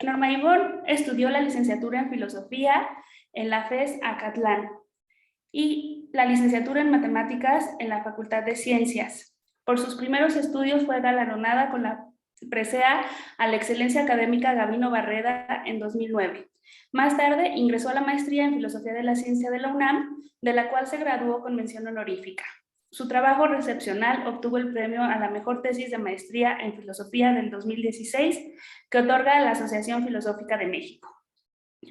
Norma Ivonne estudió la licenciatura en Filosofía en la FES Acatlán y la licenciatura en Matemáticas en la Facultad de Ciencias. Por sus primeros estudios fue galardonada con la presea a la excelencia académica Gabino Barreda en 2009. Más tarde ingresó a la maestría en Filosofía de la Ciencia de la UNAM, de la cual se graduó con mención honorífica. Su trabajo recepcional obtuvo el premio a la mejor tesis de maestría en Filosofía del 2016 que otorga la Asociación Filosófica de México.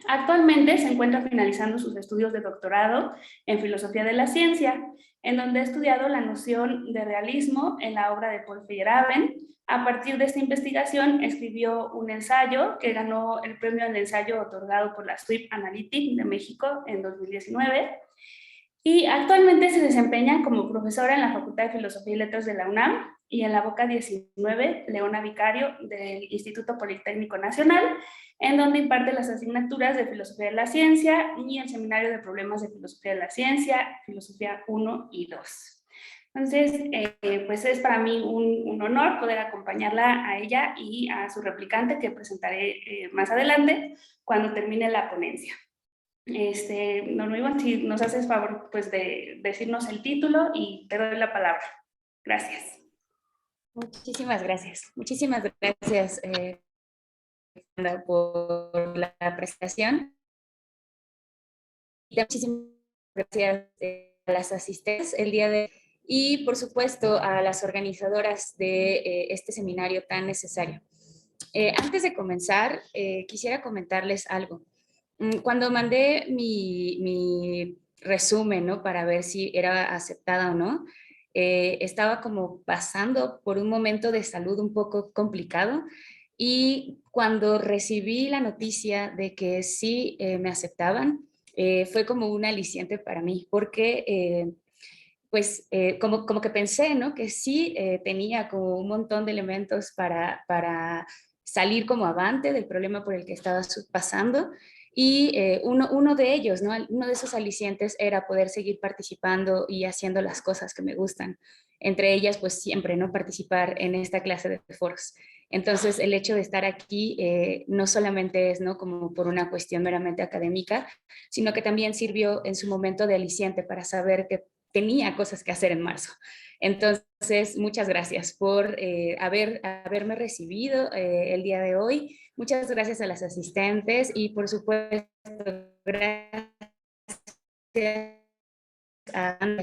Actualmente se encuentra finalizando sus estudios de doctorado en Filosofía de la Ciencia, en donde ha estudiado la noción de realismo en la obra de Paul Feyerabend. A partir de esta investigación escribió un ensayo que ganó el premio al ensayo otorgado por la SWIP Analytic de México en 2019 y actualmente se desempeña como profesora en la Facultad de Filosofía y Letras de la UNAM y en la Boca 19, Leona Vicario del Instituto Politécnico Nacional, en donde imparte las asignaturas de Filosofía de la Ciencia y el Seminario de Problemas de Filosofía de la Ciencia, Filosofía 1 y 2. Entonces, pues es para mí un honor poder acompañarla a ella y a su replicante que presentaré más adelante cuando termine la ponencia. Norma Ivonne, si nos haces favor pues de decirnos el título y te doy la palabra. Gracias. Muchísimas gracias. Muchísimas gracias por la presentación. Muchísimas gracias a las asistentes el día de hoy y por supuesto a las organizadoras de este seminario tan necesario. Antes de comenzar, quisiera comentarles algo. Cuando mandé mi resumen, ¿no? Para ver si era aceptada o no, estaba como pasando por un momento de salud un poco complicado y cuando recibí la noticia de que sí me aceptaban, fue como un aliciente para mí, porque pues como que pensé, ¿no? Que sí tenía como un montón de elementos para salir como avante del problema por el que estaba pasando. Y uno de ellos, ¿no? Uno de esos alicientes era poder seguir participando y haciendo las cosas que me gustan. Entre ellas, pues siempre, ¿no? Participar en esta clase de foros. Entonces, el hecho de estar aquí no solamente es, ¿no? Como por una cuestión meramente académica, sino que también sirvió en su momento de aliciente para saber que tenía cosas que hacer en marzo. Entonces, muchas gracias por haberme recibido el día de hoy. Muchas gracias a las asistentes y, por supuesto, gracias a Ana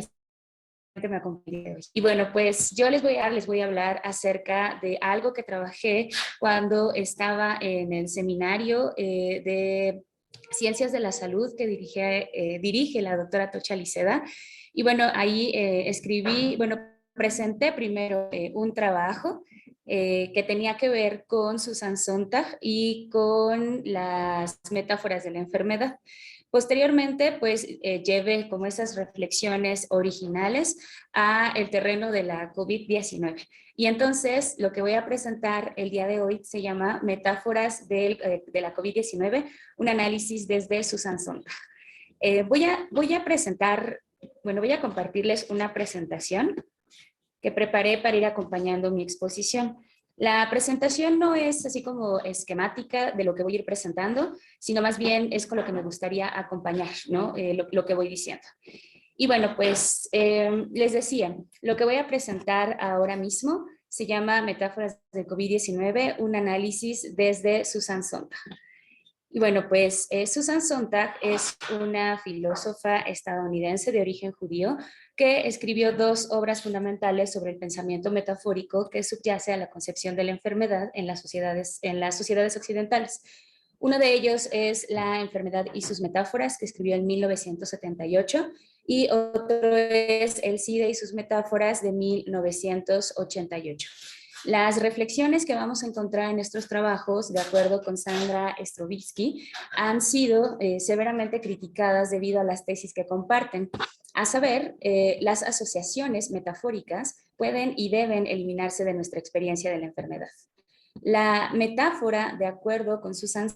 que me acompañe hoy. Y bueno, pues yo les voy a hablar acerca de algo que trabajé cuando estaba en el seminario de Ciencias de la Salud que dirige la doctora Tocha Liceda. Y bueno, ahí presenté primero un trabajo que tenía que ver con Susan Sontag y con las metáforas de la enfermedad. Posteriormente, pues llevé como esas reflexiones originales a el terreno de la COVID-19. Y entonces lo que voy a presentar el día de hoy se llama Metáforas de la COVID-19, un análisis desde Susan Sontag. Voy a compartirles una presentación que preparé para ir acompañando mi exposición. La presentación no es así como esquemática de lo que voy a ir presentando, sino más bien es con lo que me gustaría acompañar, ¿no? Lo que voy diciendo. Y bueno, pues les decía, lo que voy a presentar ahora mismo se llama Metáforas de COVID-19, un análisis desde Susan Sontag. Y bueno, pues Susan Sontag es una filósofa estadounidense de origen judío que escribió dos obras fundamentales sobre el pensamiento metafórico que subyace a la concepción de la enfermedad en las sociedades occidentales. Uno de ellos es La enfermedad y sus metáforas, que escribió en 1978, y otro es El SIDA y sus metáforas, de 1988. Las reflexiones que vamos a encontrar en estos trabajos, de acuerdo con Sandra Strovitsky, han sido severamente criticadas debido a las tesis que comparten. A saber, las asociaciones metafóricas pueden y deben eliminarse de nuestra experiencia de la enfermedad. La metáfora, de acuerdo con Susan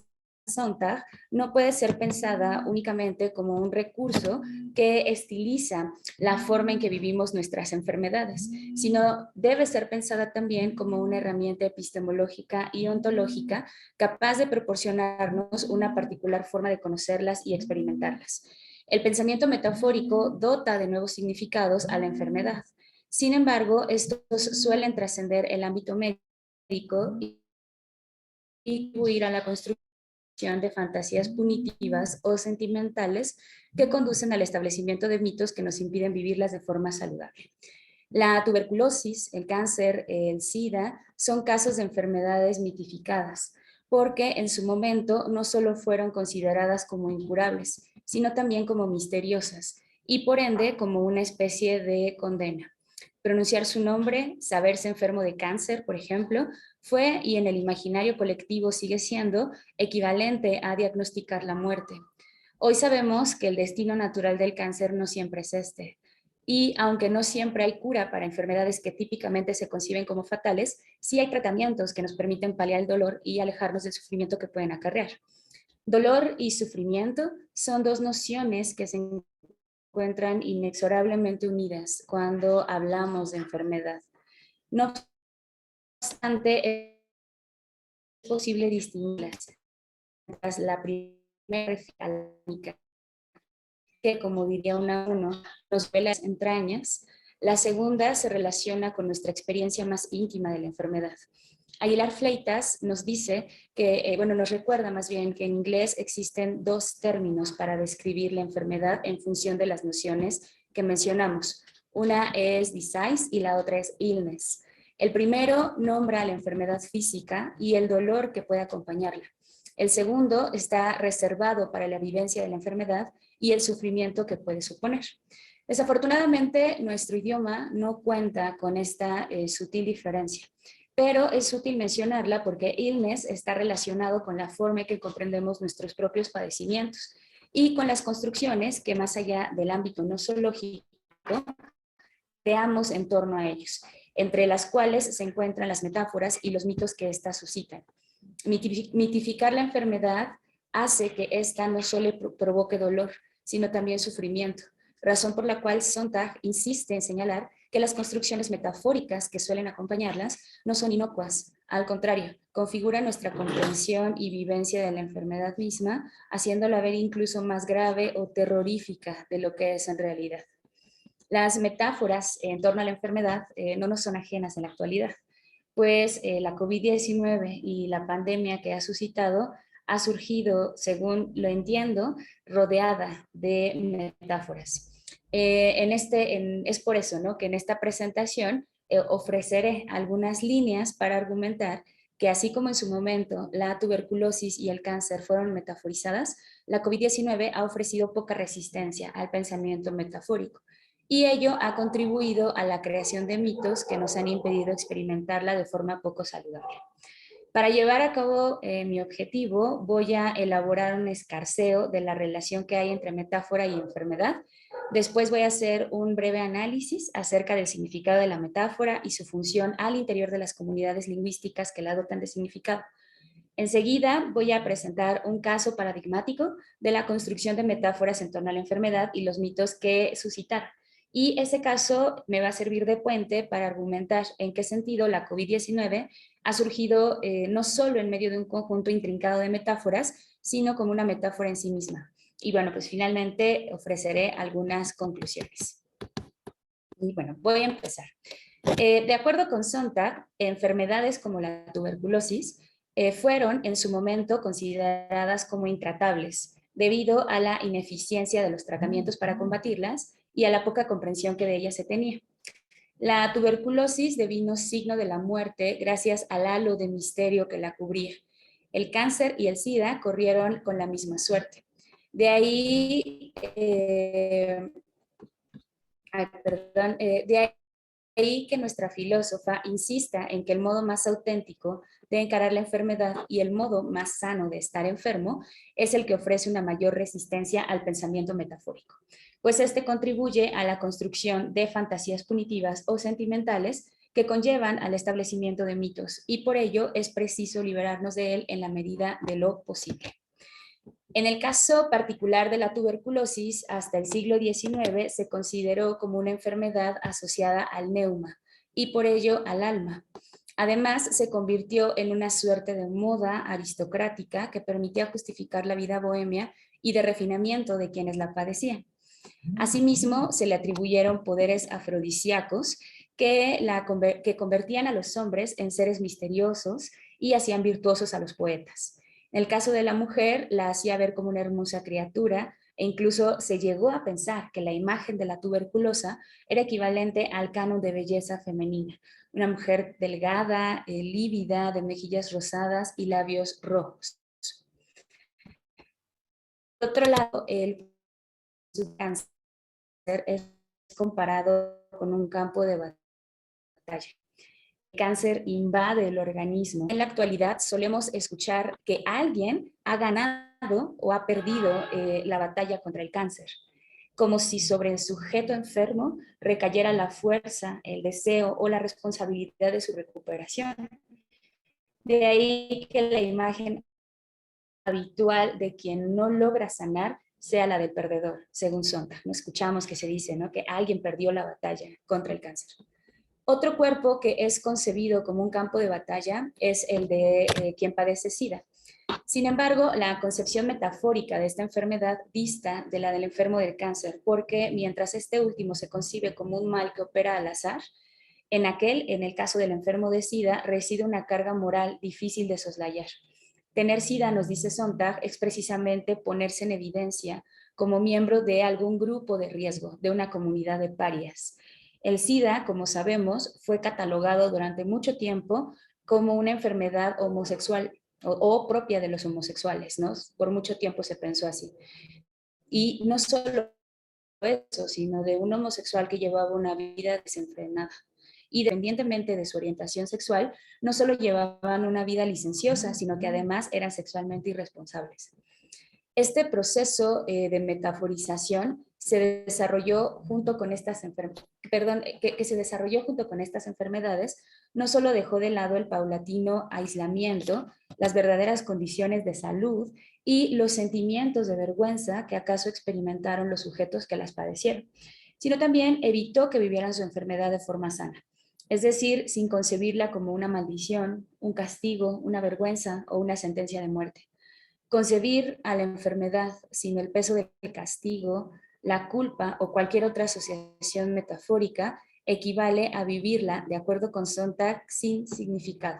Sontag no puede ser pensada únicamente como un recurso que estiliza la forma en que vivimos nuestras enfermedades, sino debe ser pensada también como una herramienta epistemológica y ontológica capaz de proporcionarnos una particular forma de conocerlas y experimentarlas. El pensamiento metafórico dota de nuevos significados a la enfermedad. Sin embargo, estos suelen trascender el ámbito médico y contribuir a la construcción de fantasías punitivas o sentimentales que conducen al establecimiento de mitos que nos impiden vivirlas de forma saludable. La tuberculosis, el cáncer, el SIDA son casos de enfermedades mitificadas, porque en su momento no solo fueron consideradas como incurables, sino también como misteriosas y por ende como una especie de condena. Pronunciar su nombre, saberse enfermo de cáncer, por ejemplo, fue y en el imaginario colectivo sigue siendo equivalente a diagnosticar la muerte. Hoy sabemos que el destino natural del cáncer no siempre es este. Y aunque no siempre hay cura para enfermedades que típicamente se conciben como fatales, sí hay tratamientos que nos permiten paliar el dolor y alejarnos del sufrimiento que pueden acarrear. Dolor y sufrimiento son dos nociones que se encuentran inexorablemente unidas cuando hablamos de enfermedad. No obstante, es posible distinguirlas. La primera que, como diría uno, nos ve las entrañas. La segunda se relaciona con nuestra experiencia más íntima de la enfermedad. Aguilar Fleitas nos dice que, nos recuerda más bien que en inglés existen dos términos para describir la enfermedad en función de las nociones que mencionamos. Una es disease y la otra es illness. El primero nombra la enfermedad física y el dolor que puede acompañarla. El segundo está reservado para la vivencia de la enfermedad y el sufrimiento que puede suponer. Desafortunadamente, nuestro idioma no cuenta con esta sutil diferencia, pero es útil mencionarla porque illness está relacionado con la forma en que comprendemos nuestros propios padecimientos y con las construcciones que más allá del ámbito nosológico creamos en torno a ellos, entre las cuales se encuentran las metáforas y los mitos que éstas suscitan. Mitificar la enfermedad hace que ésta no solo provoque dolor, sino también sufrimiento, razón por la cual Sontag insiste en señalar que las construcciones metafóricas que suelen acompañarlas no son inocuas, al contrario, configuran nuestra comprensión y vivencia de la enfermedad misma, haciéndola ver incluso más grave o terrorífica de lo que es en realidad. Las metáforas en torno a la enfermedad no nos son ajenas en la actualidad, pues la COVID-19 y la pandemia que ha suscitado ha surgido, según lo entiendo, rodeada de metáforas. Es por eso, ¿no?, que en esta presentación ofreceré algunas líneas para argumentar que así como en su momento la tuberculosis y el cáncer fueron metaforizadas, la COVID-19 ha ofrecido poca resistencia al pensamiento metafórico y ello ha contribuido a la creación de mitos que nos han impedido experimentarla de forma poco saludable. Para llevar a cabo mi objetivo, voy a elaborar un escarceo de la relación que hay entre metáfora y enfermedad. Después voy a hacer un breve análisis acerca del significado de la metáfora y su función al interior de las comunidades lingüísticas que la dotan de significado. Enseguida voy a presentar un caso paradigmático de la construcción de metáforas en torno a la enfermedad y los mitos que suscitaron. Y ese caso me va a servir de puente para argumentar en qué sentido la COVID-19 ha surgido no solo en medio de un conjunto intrincado de metáforas, sino como una metáfora en sí misma. Y bueno, pues finalmente ofreceré algunas conclusiones. Y bueno, voy a empezar. De acuerdo con Sontag, enfermedades como la tuberculosis fueron en su momento consideradas como intratables debido a la ineficiencia de los tratamientos para combatirlas y a la poca comprensión que de ellas se tenía. La tuberculosis devino signo de la muerte gracias al halo de misterio que la cubría. El cáncer y el SIDA corrieron con la misma suerte. De ahí, de ahí que nuestra filósofa insista en que el modo más auténtico de encarar la enfermedad y el modo más sano de estar enfermo es el que ofrece una mayor resistencia al pensamiento metafórico, pues este contribuye a la construcción de fantasías punitivas o sentimentales que conllevan al establecimiento de mitos y por ello es preciso liberarnos de él en la medida de lo posible. En el caso particular de la tuberculosis, hasta el siglo XIX se consideró como una enfermedad asociada al neuma y por ello al alma. Además, se convirtió en una suerte de moda aristocrática que permitía justificar la vida bohemia y de refinamiento de quienes la padecían. Asimismo, se le atribuyeron poderes afrodisíacos que convertían a los hombres en seres misteriosos y hacían virtuosos a los poetas. En el caso de la mujer, la hacía ver como una hermosa criatura e incluso se llegó a pensar que la imagen de la tuberculosa era equivalente al canon de belleza femenina. Una mujer delgada, lívida, de mejillas rosadas y labios rojos. Por otro lado, el cáncer es comparado con un campo de batalla. El cáncer invade el organismo. En la actualidad solemos escuchar que alguien ha ganado o ha perdido la batalla contra el cáncer, como si sobre el sujeto enfermo recayera la fuerza, el deseo o la responsabilidad de su recuperación. De ahí que la imagen habitual de quien no logra sanar sea la del perdedor, según Sontag. No escuchamos que se dice, ¿no?, que alguien perdió la batalla contra el cáncer. Otro cuerpo que es concebido como un campo de batalla es el de quien padece SIDA. Sin embargo, la concepción metafórica de esta enfermedad dista de la del enfermo del cáncer, porque mientras este último se concibe como un mal que opera al azar, en el caso del enfermo de SIDA, reside una carga moral difícil de soslayar. Tener SIDA, nos dice Sontag, es precisamente ponerse en evidencia como miembro de algún grupo de riesgo, de una comunidad de parias. El SIDA, como sabemos, fue catalogado durante mucho tiempo como una enfermedad homosexual o propia de los homosexuales, ¿no? Por mucho tiempo se pensó así. Y no solo eso, sino de un homosexual que llevaba una vida desenfrenada. Y independientemente de su orientación sexual, no solo llevaban una vida licenciosa, sino que además eran sexualmente irresponsables. Este proceso de metaforización se desarrolló junto con estas que se desarrolló junto con estas enfermedades, no solo dejó de lado el paulatino aislamiento, las verdaderas condiciones de salud y los sentimientos de vergüenza que acaso experimentaron los sujetos que las padecieron, sino también evitó que vivieran su enfermedad de forma sana, es decir, sin concebirla como una maldición, un castigo, una vergüenza o una sentencia de muerte. Concebir a la enfermedad sin el peso del castigo, la culpa o cualquier otra asociación metafórica equivale a vivirla, de acuerdo con Sontag, sin significado.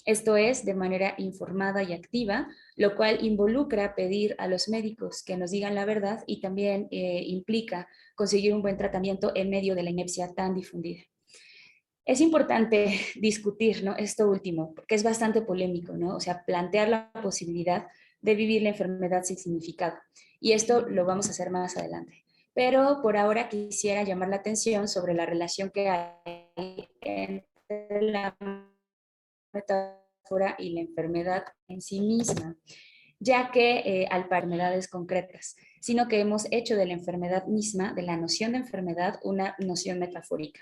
Esto es, de manera informada y activa, lo cual involucra pedir a los médicos que nos digan la verdad y también implica conseguir un buen tratamiento en medio de la inepcia tan difundida. Es importante discutir, ¿no?, esto último, porque es bastante polémico, ¿no? O sea, plantear la posibilidad de vivir la enfermedad sin significado. Y esto lo vamos a hacer más adelante. Pero por ahora quisiera llamar la atención sobre la relación que hay entre la metáfora y la enfermedad en sí misma, ya que al para enfermedades concretas, sino que hemos hecho de la enfermedad misma, de la noción de enfermedad, una noción metafórica.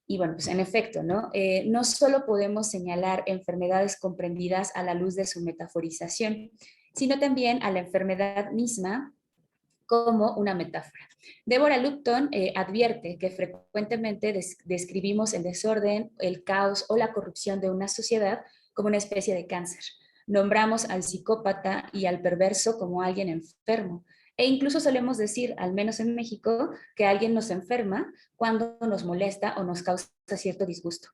Y bueno, pues en efecto, ¿no? No solo podemos señalar enfermedades comprendidas a la luz de su metaforización, sino también a la enfermedad misma como una metáfora. Deborah Lupton advierte que frecuentemente describimos el desorden, el caos o la corrupción de una sociedad como una especie de cáncer. Nombramos al psicópata y al perverso como alguien enfermo. E incluso solemos decir, al menos en México, que alguien nos enferma cuando nos molesta o nos causa cierto disgusto.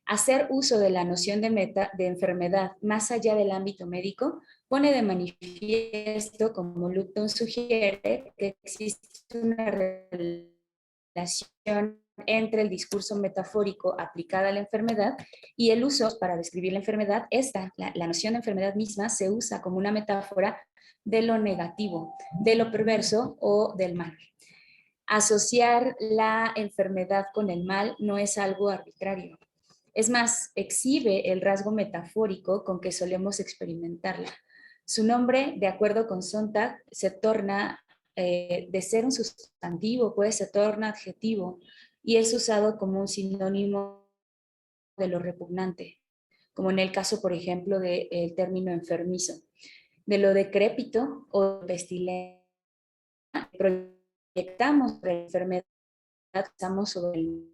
Hacer uso de la noción de enfermedad más allá del ámbito médico pone de manifiesto, como Lupton sugiere, que existe una relación entre el discurso metafórico aplicado a la enfermedad y el uso para describir la enfermedad. La noción de enfermedad misma se usa como una metáfora de lo negativo, de lo perverso o del mal. Asociar la enfermedad con el mal no es algo arbitrario. Es más, exhibe el rasgo metafórico con que solemos experimentarla. Su nombre, de acuerdo con Sontag, se torna de ser un sustantivo, pues se torna adjetivo y es usado como un sinónimo de lo repugnante, como en el caso, por ejemplo, del término enfermizo. de lo decrépito o pestilente. Proyectamos sobre la enfermedad, estamos sobre el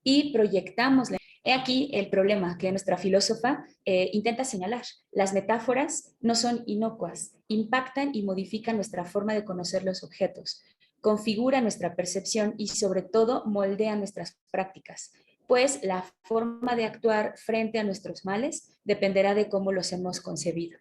y proyectamos. He aquí el problema que nuestra filósofa intenta señalar. Las metáforas no son inocuas, impactan y modifican nuestra forma de conocer los objetos, configuran nuestra percepción y sobre todo moldean nuestras prácticas, pues la forma de actuar frente a nuestros males dependerá de cómo los hemos concebido.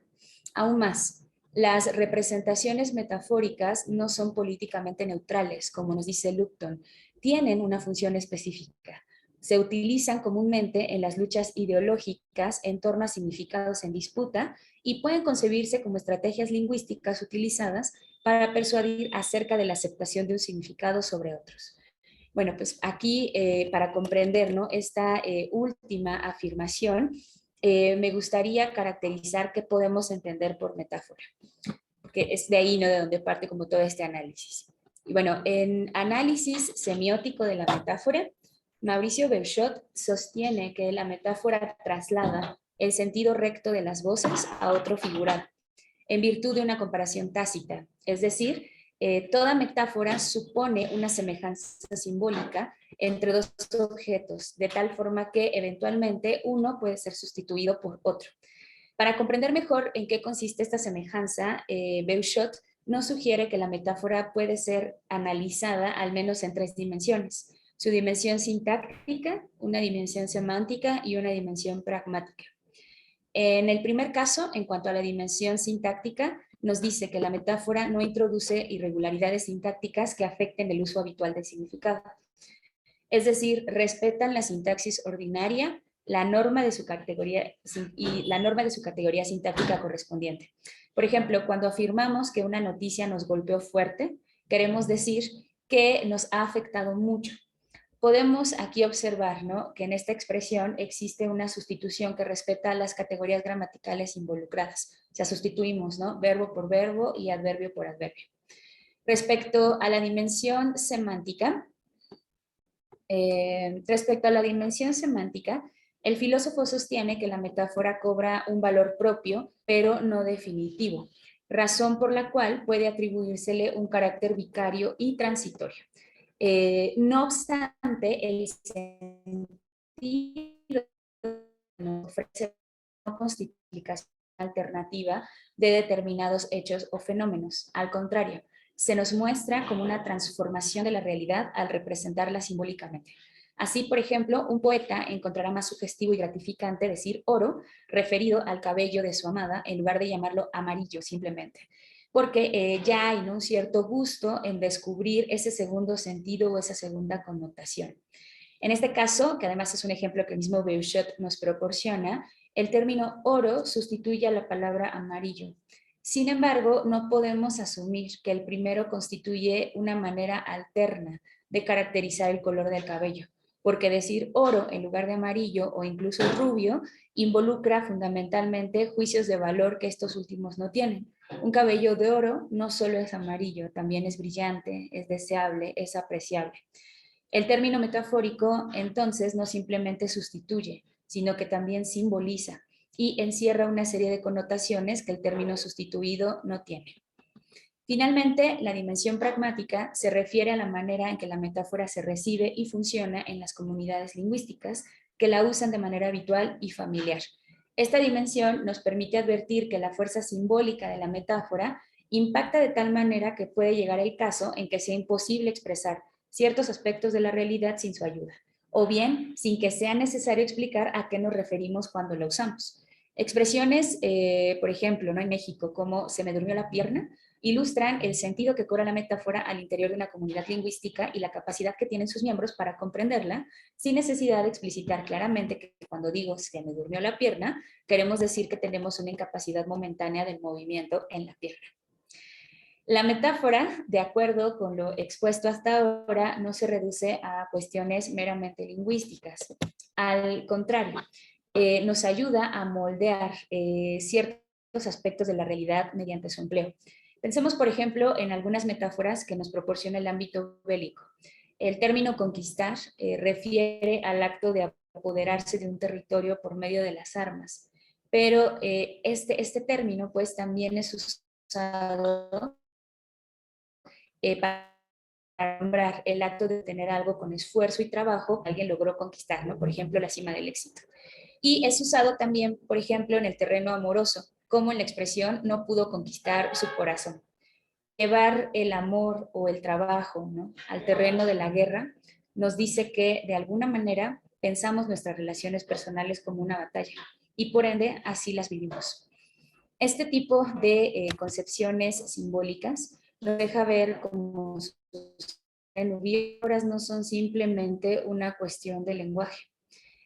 Aún más, las representaciones metafóricas no son políticamente neutrales, como nos dice Lupton, tienen una función específica. Se utilizan comúnmente en las luchas ideológicas en torno a significados en disputa y pueden concebirse como estrategias lingüísticas utilizadas para persuadir acerca de la aceptación de un significado sobre otros. Bueno, pues aquí para comprender, ¿no?, esta última afirmación, me gustaría caracterizar qué podemos entender por metáfora, porque es de ahí, ¿no?, de donde parte como todo este análisis. Y bueno, en análisis semiótico de la metáfora, Mauricio Beuchat sostiene que la metáfora traslada el sentido recto de las voces a otro figurado, en virtud de una comparación tácita, es decir, toda metáfora supone una semejanza simbólica entre dos objetos, de tal forma que eventualmente uno puede ser sustituido por otro. Para comprender mejor en qué consiste esta semejanza, Beuchat nos sugiere que la metáfora puede ser analizada al menos en tres dimensiones: su dimensión sintáctica, una dimensión semántica y una dimensión pragmática. En el primer caso, en cuanto a la dimensión sintáctica, nos dice que la metáfora no introduce irregularidades sintácticas que afecten el uso habitual del significado. Es decir, respetan la sintaxis ordinaria, la norma de su categoría y la norma de su categoría sintáctica correspondiente. Por ejemplo, cuando afirmamos que una noticia nos golpeó fuerte, queremos decir que nos ha afectado mucho. Podemos aquí observar, ¿no?, que en esta expresión existe una sustitución que respeta las categorías gramaticales involucradas. O sea, sustituimos, ¿no?, verbo por verbo y adverbio por adverbio. Respecto a la dimensión semántica, el filósofo sostiene que la metáfora cobra un valor propio, pero no definitivo, razón por la cual puede atribuírsele un carácter vicario y transitorio. No obstante, el sentido no ofrece una constitución alternativa de determinados hechos o fenómenos. Al contrario, se nos muestra como una transformación de la realidad al representarla simbólicamente. Así, por ejemplo, un poeta encontrará más sugestivo y gratificante decir oro referido al cabello de su amada en lugar de llamarlo amarillo simplemente, porque ya hay, ¿no?, un cierto gusto en descubrir ese segundo sentido o esa segunda connotación. En este caso, que además es un ejemplo que el mismo Beuchat nos proporciona, el término oro sustituye a la palabra amarillo. Sin embargo, no podemos asumir que el primero constituye una manera alterna de caracterizar el color del cabello, porque decir oro en lugar de amarillo o incluso rubio involucra fundamentalmente juicios de valor que estos últimos no tienen. Un cabello de oro no solo es amarillo, también es brillante, es deseable, es apreciable. El término metafórico, entonces, no simplemente sustituye, sino que también simboliza y encierra una serie de connotaciones que el término sustituido no tiene. Finalmente, la dimensión pragmática se refiere a la manera en que la metáfora se recibe y funciona en las comunidades lingüísticas que la usan de manera habitual y familiar. Esta dimensión nos permite advertir que la fuerza simbólica de la metáfora impacta de tal manera que puede llegar el caso en que sea imposible expresar ciertos aspectos de la realidad sin su ayuda, o bien sin que sea necesario explicar a qué nos referimos cuando la usamos. Expresiones, por ejemplo, ¿no?, en México, como se me durmió la pierna, ilustran el sentido que cobra la metáfora al interior de una comunidad lingüística y la capacidad que tienen sus miembros para comprenderla sin necesidad de explicitar claramente que cuando digo se me durmió la pierna, queremos decir que tenemos una incapacidad momentánea del movimiento en la pierna. La metáfora, de acuerdo con lo expuesto hasta ahora, no se reduce a cuestiones meramente lingüísticas. Al contrario, nos ayuda a moldear ciertos aspectos de la realidad mediante su empleo. Pensemos, por ejemplo, en algunas metáforas que nos proporciona el ámbito bélico. El término conquistar refiere al acto de apoderarse de un territorio por medio de las armas, pero este término pues también es usado para nombrar el acto de tener algo con esfuerzo y trabajo que alguien logró conquistar, ¿no? Por ejemplo, la cima del éxito. Y es usado también, por ejemplo, en el terreno amoroso, como en la expresión no pudo conquistar su corazón. Llevar el amor o el trabajo, ¿no?, al terreno de la guerra nos dice que de alguna manera pensamos nuestras relaciones personales como una batalla y por ende así las vivimos. Este tipo de concepciones simbólicas nos deja ver cómo sus obras no son simplemente una cuestión de lenguaje,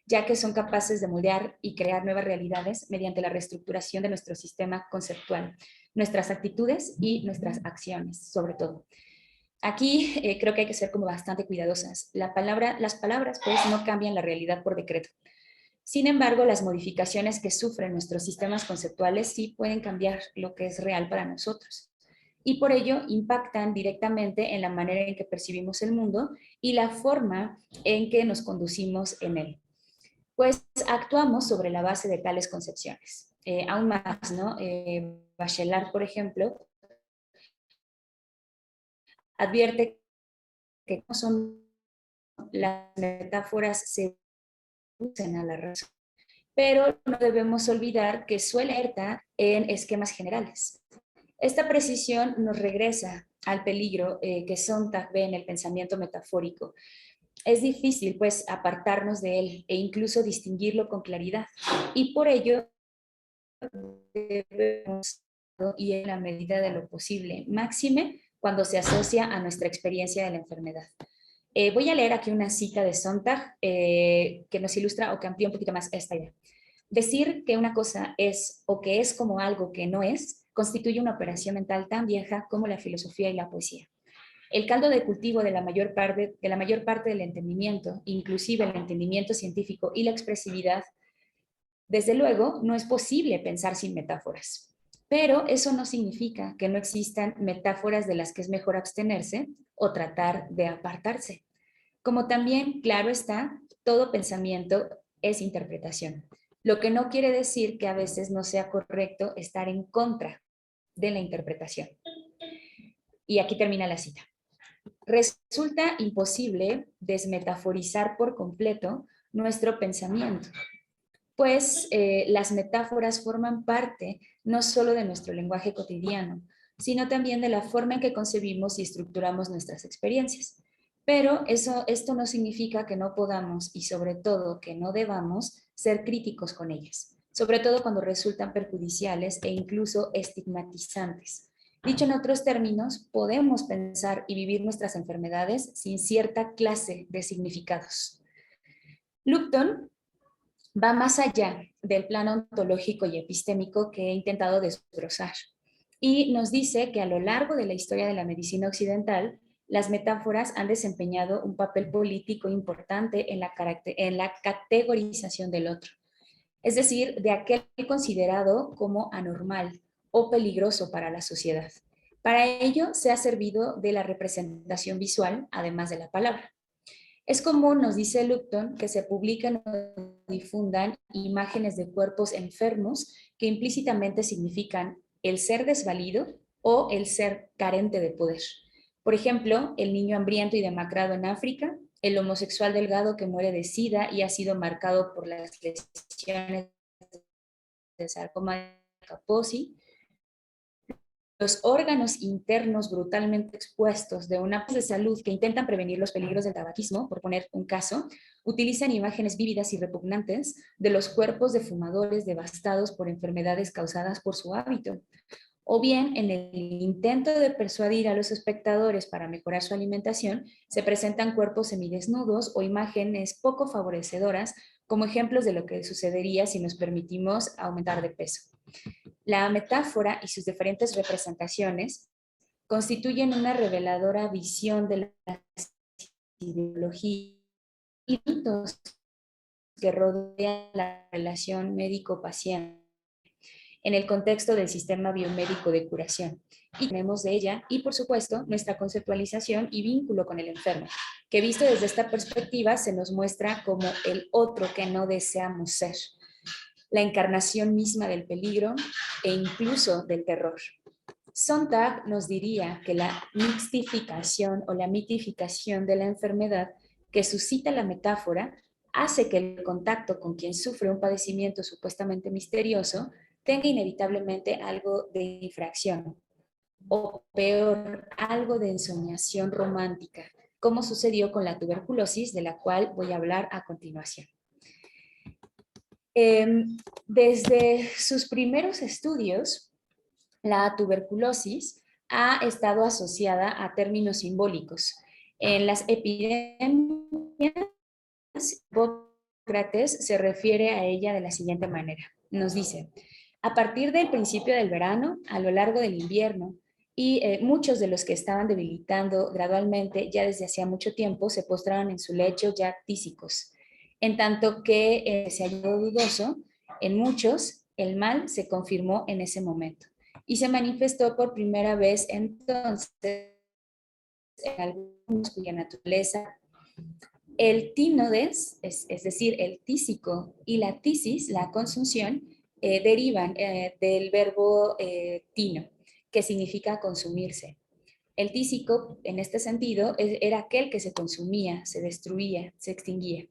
ya que son capaces de moldear y crear nuevas realidades mediante la reestructuración de nuestro sistema conceptual, nuestras actitudes y nuestras acciones, sobre todo. Aquí creo que hay que ser como bastante cuidadosas. Las palabras pues no cambian la realidad por decreto. Sin embargo, las modificaciones que sufren nuestros sistemas conceptuales sí pueden cambiar lo que es real para nosotros. Y por ello impactan directamente en la manera en que percibimos el mundo y la forma en que nos conducimos en él. Pues actuamos sobre la base de tales concepciones. Aún más, ¿no? Bachelard, por ejemplo, advierte que no son las metáforas se usan a la razón, pero no debemos olvidar que suele estar en esquemas generales. Esta precisión nos regresa al peligro que Sontag ve en el pensamiento metafórico. Es difícil, pues, apartarnos de él e incluso distinguirlo con claridad. Y por ello debemos, y en la medida de lo posible, máxime cuando se asocia a nuestra experiencia de la enfermedad. Voy a leer aquí una cita de Sontag que nos ilustra o que amplía un poquito más esta idea. Decir que una cosa es o que es como algo que no es, constituye una operación mental tan vieja como la filosofía y la poesía. El caldo de cultivo de la mayor parte del entendimiento, inclusive el entendimiento científico y la expresividad, desde luego, no es posible pensar sin metáforas. Pero eso no significa que no existan metáforas de las que es mejor abstenerse o tratar de apartarse. Como también, claro está, todo pensamiento es interpretación, lo que no quiere decir que a veces no sea correcto estar en contra de la interpretación. Y aquí termina la cita. Resulta imposible desmetaforizar por completo nuestro pensamiento, pues las metáforas forman parte no solo de nuestro lenguaje cotidiano, sino también de la forma en que concebimos y estructuramos nuestras experiencias. Pero esto no significa que no podamos y sobre todo que no debamos ser críticos con ellas, sobre todo cuando resultan perjudiciales e incluso estigmatizantes. Dicho en otros términos, podemos pensar y vivir nuestras enfermedades sin cierta clase de significados. Lupton va más allá del plano ontológico y epistémico que he intentado desbrozar y nos dice que a lo largo de la historia de la medicina occidental, las metáforas han desempeñado un papel político importante en la categorización del otro, es decir, de aquel considerado como anormal o peligroso para la sociedad. Para ello se ha servido de la representación visual, además de la palabra. Es común, nos dice Lupton, que se publican o difundan imágenes de cuerpos enfermos que implícitamente significan el ser desvalido o el ser carente de poder. Por ejemplo, el niño hambriento y demacrado en África, el homosexual delgado que muere de SIDA y ha sido marcado por las lesiones de sarcoma de Kaposi, los órganos internos brutalmente expuestos de una de salud que intentan prevenir los peligros del tabaquismo, por poner un caso, utilizan imágenes vívidas y repugnantes de los cuerpos de fumadores devastados por enfermedades causadas por su hábito. O bien, en el intento de persuadir a los espectadores para mejorar su alimentación, se presentan cuerpos semidesnudos o imágenes poco favorecedoras como ejemplos de lo que sucedería si nos permitimos aumentar de peso. La metáfora y sus diferentes representaciones constituyen una reveladora visión de la ideología y mitos que rodean la relación médico-paciente en el contexto del sistema biomédico de curación. Y tenemos de ella, y por supuesto, nuestra conceptualización y vínculo con el enfermo, que visto desde esta perspectiva se nos muestra como el otro que no deseamos ser. la encarnación misma del peligro e incluso del terror. Sontag nos diría que la mixtificación o la mitificación de la enfermedad que suscita la metáfora hace que el contacto con quien sufre un padecimiento supuestamente misterioso tenga inevitablemente algo de infracción, o peor, algo de ensoñación romántica, como sucedió con la tuberculosis, de la cual voy a hablar a continuación. Desde sus primeros estudios, la tuberculosis ha estado asociada a términos simbólicos. En las epidemias, Hipócrates se refiere a ella de la siguiente manera. Nos dice, a partir del principio del verano, a lo largo del invierno, y muchos de los que estaban debilitando gradualmente ya desde hacía mucho tiempo se postraron en su lecho ya tísicos. En tanto que se halló dudoso, en muchos el mal se confirmó en ese momento y se manifestó por primera vez entonces en algunos cuya naturaleza el tínodes, es decir, el tísico y la tisis, la consunción, derivan del verbo tino, que significa consumirse. El tísico, en este sentido, era aquel que se consumía, se destruía, se extinguía.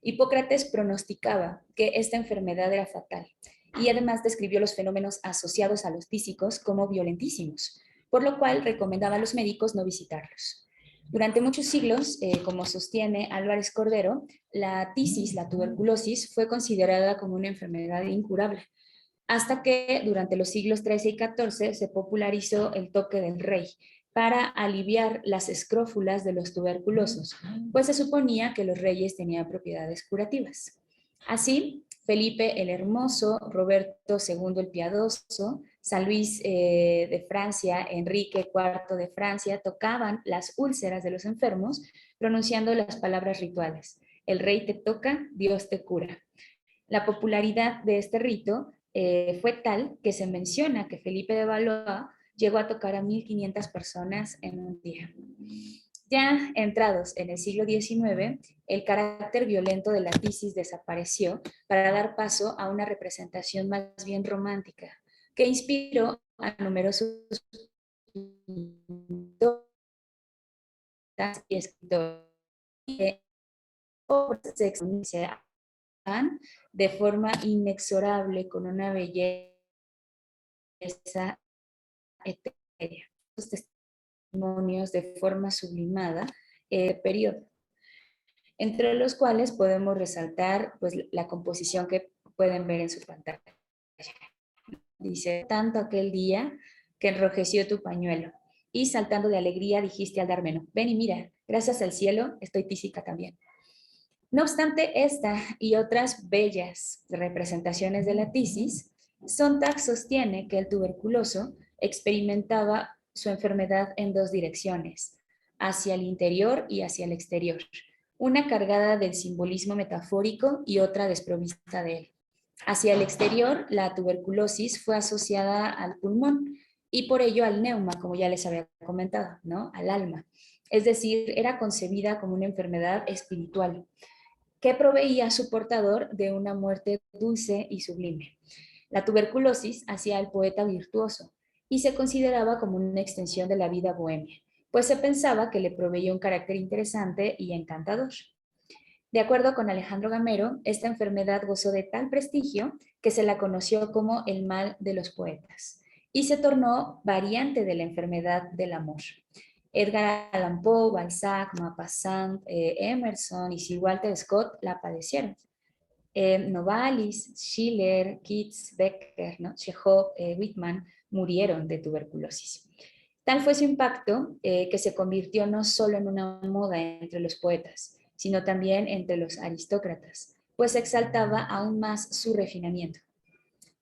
Hipócrates pronosticaba que esta enfermedad era fatal y además describió los fenómenos asociados a los tísicos como violentísimos, por lo cual recomendaba a los médicos no visitarlos. Durante muchos siglos, como sostiene Álvarez Cordero, la tisis, la tuberculosis, fue considerada como una enfermedad incurable, hasta que durante los siglos XIII y XIV se popularizó el toque del rey para aliviar las escrófulas de los tuberculosos, pues se suponía que los reyes tenían propiedades curativas. Así, Felipe el Hermoso, Roberto II el Piadoso, San Luis de Francia, Enrique IV de Francia, tocaban las úlceras de los enfermos pronunciando las palabras rituales. El rey te toca, Dios te cura. La popularidad de este rito fue tal que se menciona que Felipe de Valois llegó a tocar a 1.500 personas en un día. Ya entrados en el siglo XIX, el carácter violento de la tisis desapareció para dar paso a una representación más bien romántica, que inspiró a numerosos y escritores de forma inexorable con una belleza etérea. Los testimonios de forma sublimada periodo, entre los cuales podemos resaltar pues, la composición que pueden ver en su pantalla. Dice, tanto aquel día que enrojeció tu pañuelo y saltando de alegría dijiste al Dármeno, ven y mira, gracias al cielo estoy tísica también. No obstante, esta y otras bellas representaciones de la tisis, Sontag sostiene que el tuberculoso experimentaba su enfermedad en dos direcciones, hacia el interior y hacia el exterior, una cargada del simbolismo metafórico y otra desprovista de él. Hacia el exterior, la tuberculosis fue asociada al pulmón y por ello al neuma, como ya les había comentado, ¿no? Al alma. Es decir, era concebida como una enfermedad espiritual que proveía a su portador de una muerte dulce y sublime. La tuberculosis hacía al poeta virtuoso y se consideraba como una extensión de la vida bohemia, pues se pensaba que le proveía un carácter interesante y encantador. De acuerdo con Alejandro Gamero, esta enfermedad gozó de tal prestigio que se la conoció como el mal de los poetas y se tornó variante de la enfermedad del amor. Edgar Allan Poe, Balzac, Maupassant, Emerson y Sir Walter Scott la padecieron. Novalis, Schiller, Keats, Becker, ¿no? Chekhov, Whitman murieron de tuberculosis. Tal fue su impacto que se convirtió no solo en una moda entre los poetas, sino también entre los aristócratas, pues exaltaba aún más su refinamiento.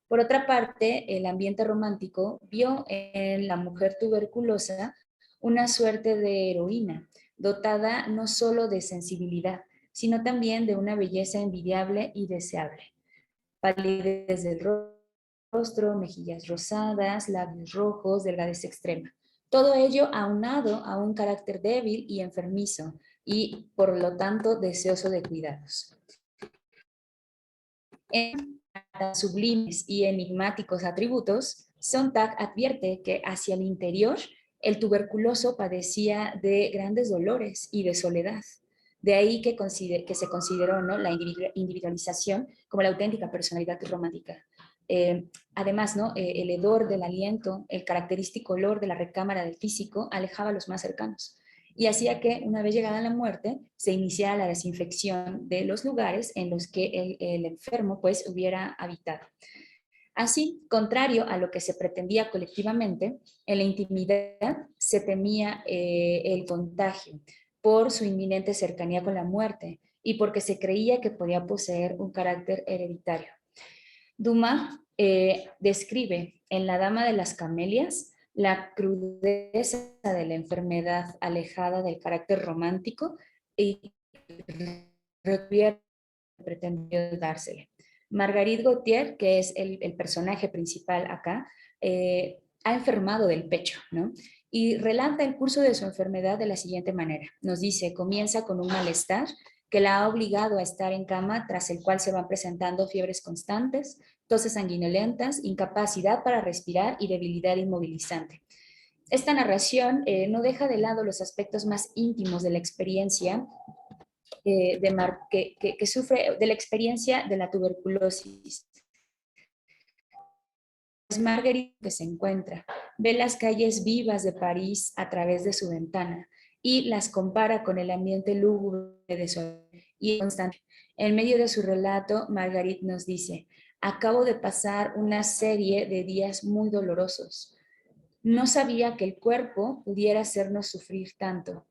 Por otra parte, el ambiente romántico vio en la mujer tuberculosa una suerte de heroína, dotada no solo de sensibilidad, sino también de una belleza envidiable y deseable. Palidez del rostro, mejillas rosadas, labios rojos, delgadez extrema. Todo ello aunado a un carácter débil y enfermizo y, por lo tanto, deseoso de cuidados. tan sublimes y enigmáticos atributos, Sontag advierte que hacia el interior el tuberculoso padecía de grandes dolores y de soledad. De ahí que se consideró, ¿no?, la individualización como la auténtica personalidad romántica. Además, ¿no?, el hedor del aliento, el característico olor de la recámara del físico alejaba a los más cercanos y hacía que, una vez llegada la muerte, se iniciara la desinfección de los lugares en los que el enfermo pues hubiera habitado. Así, contrario a lo que se pretendía colectivamente, en la intimidad se temía el contagio por su inminente cercanía con la muerte y porque se creía que podía poseer un carácter hereditario. Dumas describe en La Dama de las Camelias la crudeza de la enfermedad alejada del carácter romántico y pretendió dársele. Marguerite Gautier, que es el personaje principal acá, ha enfermado del pecho, ¿no? Y relata el curso de su enfermedad de la siguiente manera. Nos dice, comienza con un malestar que la ha obligado a estar en cama, tras el cual se van presentando fiebres constantes, toses sanguinolentas, incapacidad para respirar y debilidad inmovilizante. Esta narración no deja de lado los aspectos más íntimos de la experiencia que sufre de la experiencia de la tuberculosis. Es Marguerite que se encuentra, ve las calles vivas de París a través de su ventana y las compara con el ambiente lúgubre de su y constante. En medio de su relato, Marguerite nos dice, acabo de pasar una serie de días muy dolorosos. No sabía que el cuerpo pudiera hacernos sufrir tanto.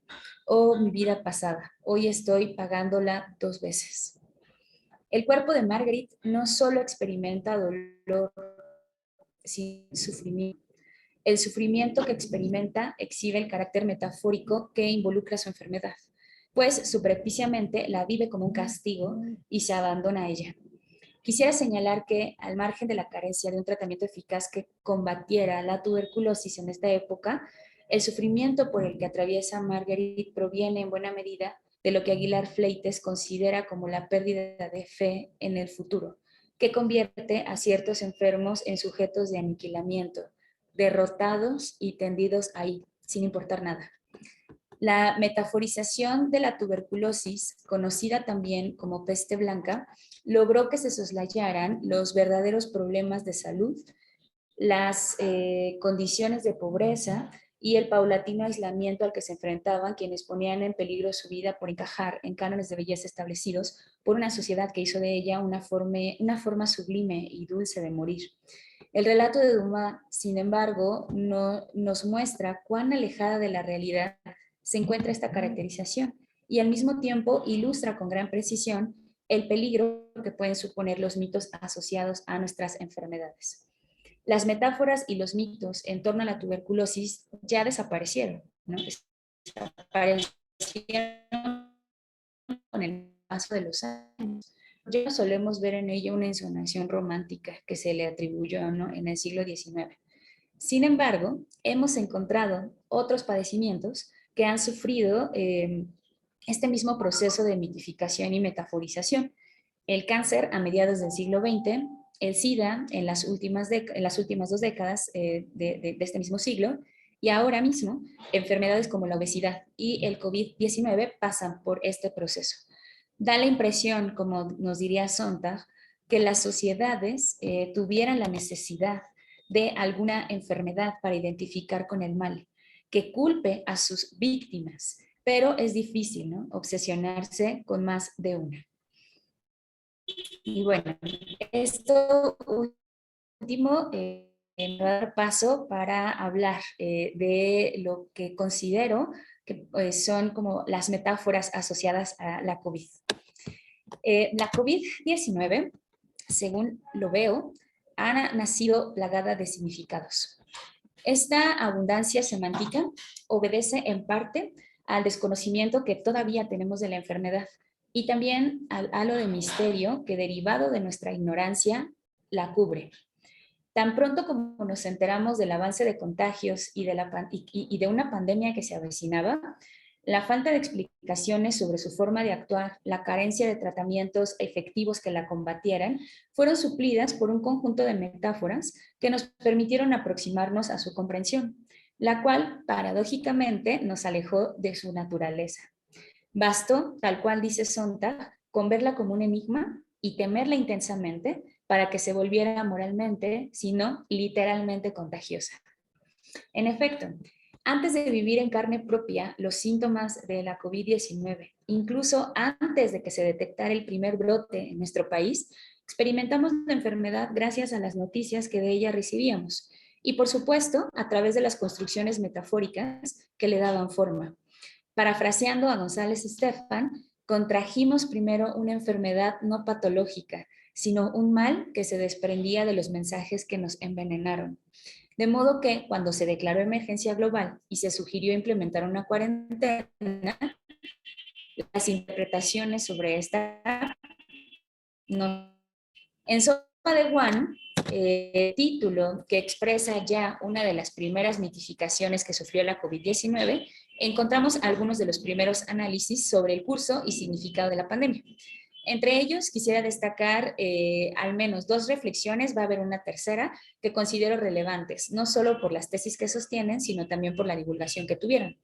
Oh, mi vida pasada, hoy estoy pagándola 2 veces. El cuerpo de Marguerite no solo experimenta dolor, sino sufrimiento. El sufrimiento que experimenta exhibe el carácter metafórico que involucra su enfermedad, pues subrepticiamente la vive como un castigo y se abandona a ella. Quisiera señalar que, al margen de la carencia de un tratamiento eficaz que combatiera la tuberculosis en esta época, el sufrimiento por el que atraviesa Marguerite proviene en buena medida de lo que Aguilar Fleites considera como la pérdida de fe en el futuro, que convierte a ciertos enfermos en sujetos de aniquilamiento, derrotados y tendidos ahí, sin importar nada. La metaforización de la tuberculosis, conocida también como peste blanca, logró que se soslayaran los verdaderos problemas de salud, las condiciones de pobreza y el paulatino aislamiento al que se enfrentaban quienes ponían en peligro su vida por encajar en cánones de belleza establecidos por una sociedad que hizo de ella una forma sublime y dulce de morir. El relato de Dumas, sin embargo, no, nos muestra cuán alejada de la realidad se encuentra esta caracterización y al mismo tiempo ilustra con gran precisión el peligro que pueden suponer los mitos asociados a nuestras enfermedades. Las metáforas y los mitos en torno a la tuberculosis ya desaparecieron, ¿no? Desaparecieron con el paso de los años. Ya no solemos ver en ella una ensonación romántica que se le atribuyó, ¿no?, en el siglo XIX. Sin embargo, hemos encontrado otros padecimientos que han sufrido este mismo proceso de mitificación y metaforización. El cáncer a mediados del siglo XX, el SIDA en las últimas 2 décadas de este mismo siglo, y ahora mismo enfermedades como la obesidad y el COVID-19 pasan por este proceso. Da la impresión, como nos diría Sontag, que las sociedades tuvieran la necesidad de alguna enfermedad para identificar con el mal, que culpe a sus víctimas, pero es difícil, ¿no?, obsesionarse con más de una. Y bueno, esto último me va a dar paso para hablar de lo que considero que son como las metáforas asociadas a la COVID. La COVID-19, según lo veo, ha nacido plagada de significados. Esta abundancia semántica obedece en parte al desconocimiento que todavía tenemos de la enfermedad y también al halo de misterio que, derivado de nuestra ignorancia, la cubre. Tan pronto como nos enteramos del avance de contagios y de una pandemia que se avecinaba, La falta de explicaciones sobre su forma de actuar, la carencia de tratamientos efectivos que la combatieran, fueron suplidas por un conjunto de metáforas que nos permitieron aproximarnos a su comprensión, la cual, paradójicamente, nos alejó de su naturaleza. Bastó, tal cual dice Sontag, con verla como un enigma y temerla intensamente para que se volviera moralmente, sino literalmente contagiosa. En efecto, antes de vivir en carne propia los síntomas de la COVID-19, incluso antes de que se detectara el primer brote en nuestro país, experimentamos la enfermedad gracias a las noticias que de ella recibíamos y, por supuesto, a través de las construcciones metafóricas que le daban forma. Parafraseando a González Estefan, contrajimos primero una enfermedad no patológica, sino un mal que se desprendía de los mensajes que nos envenenaron. De modo que, cuando se declaró emergencia global y se sugirió implementar una cuarentena, las interpretaciones sobre esta no. En Sopa de One, título que expresa ya una de las primeras mitificaciones que sufrió la COVID-19, encontramos algunos de los primeros análisis sobre el curso y significado de la pandemia. Entre ellos, quisiera destacar al menos 2 reflexiones, va a haber una tercera, que considero relevantes, no solo por las tesis que sostienen, sino también por la divulgación que tuvieron.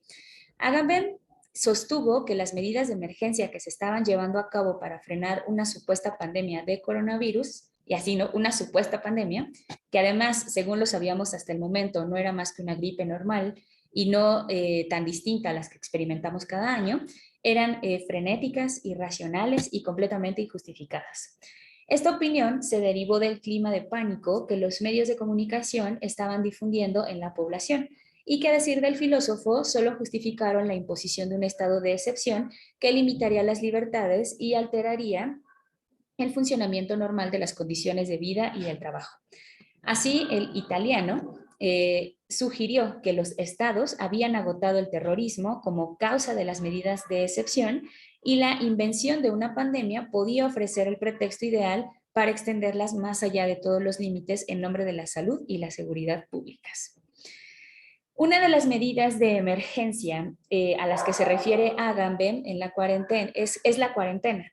Agamben sostuvo que las medidas de emergencia que se estaban llevando a cabo para frenar una supuesta pandemia de coronavirus, y así no, una supuesta pandemia, que además, según lo sabíamos hasta el momento, no era más que una gripe normal y no tan distinta a las que experimentamos cada año, eran frenéticas, irracionales y completamente injustificadas. Esta opinión se derivó del clima de pánico que los medios de comunicación estaban difundiendo en la población, y que a decir del filósofo solo justificaron la imposición de un estado de excepción que limitaría las libertades y alteraría el funcionamiento normal de las condiciones de vida y del trabajo. Así, el italiano sugirió que los estados habían agotado el terrorismo como causa de las medidas de excepción y la invención de una pandemia podía ofrecer el pretexto ideal para extenderlas más allá de todos los límites en nombre de la salud y la seguridad públicas. Una de las medidas de emergencia a las que se refiere Agamben en la cuarentena es la cuarentena,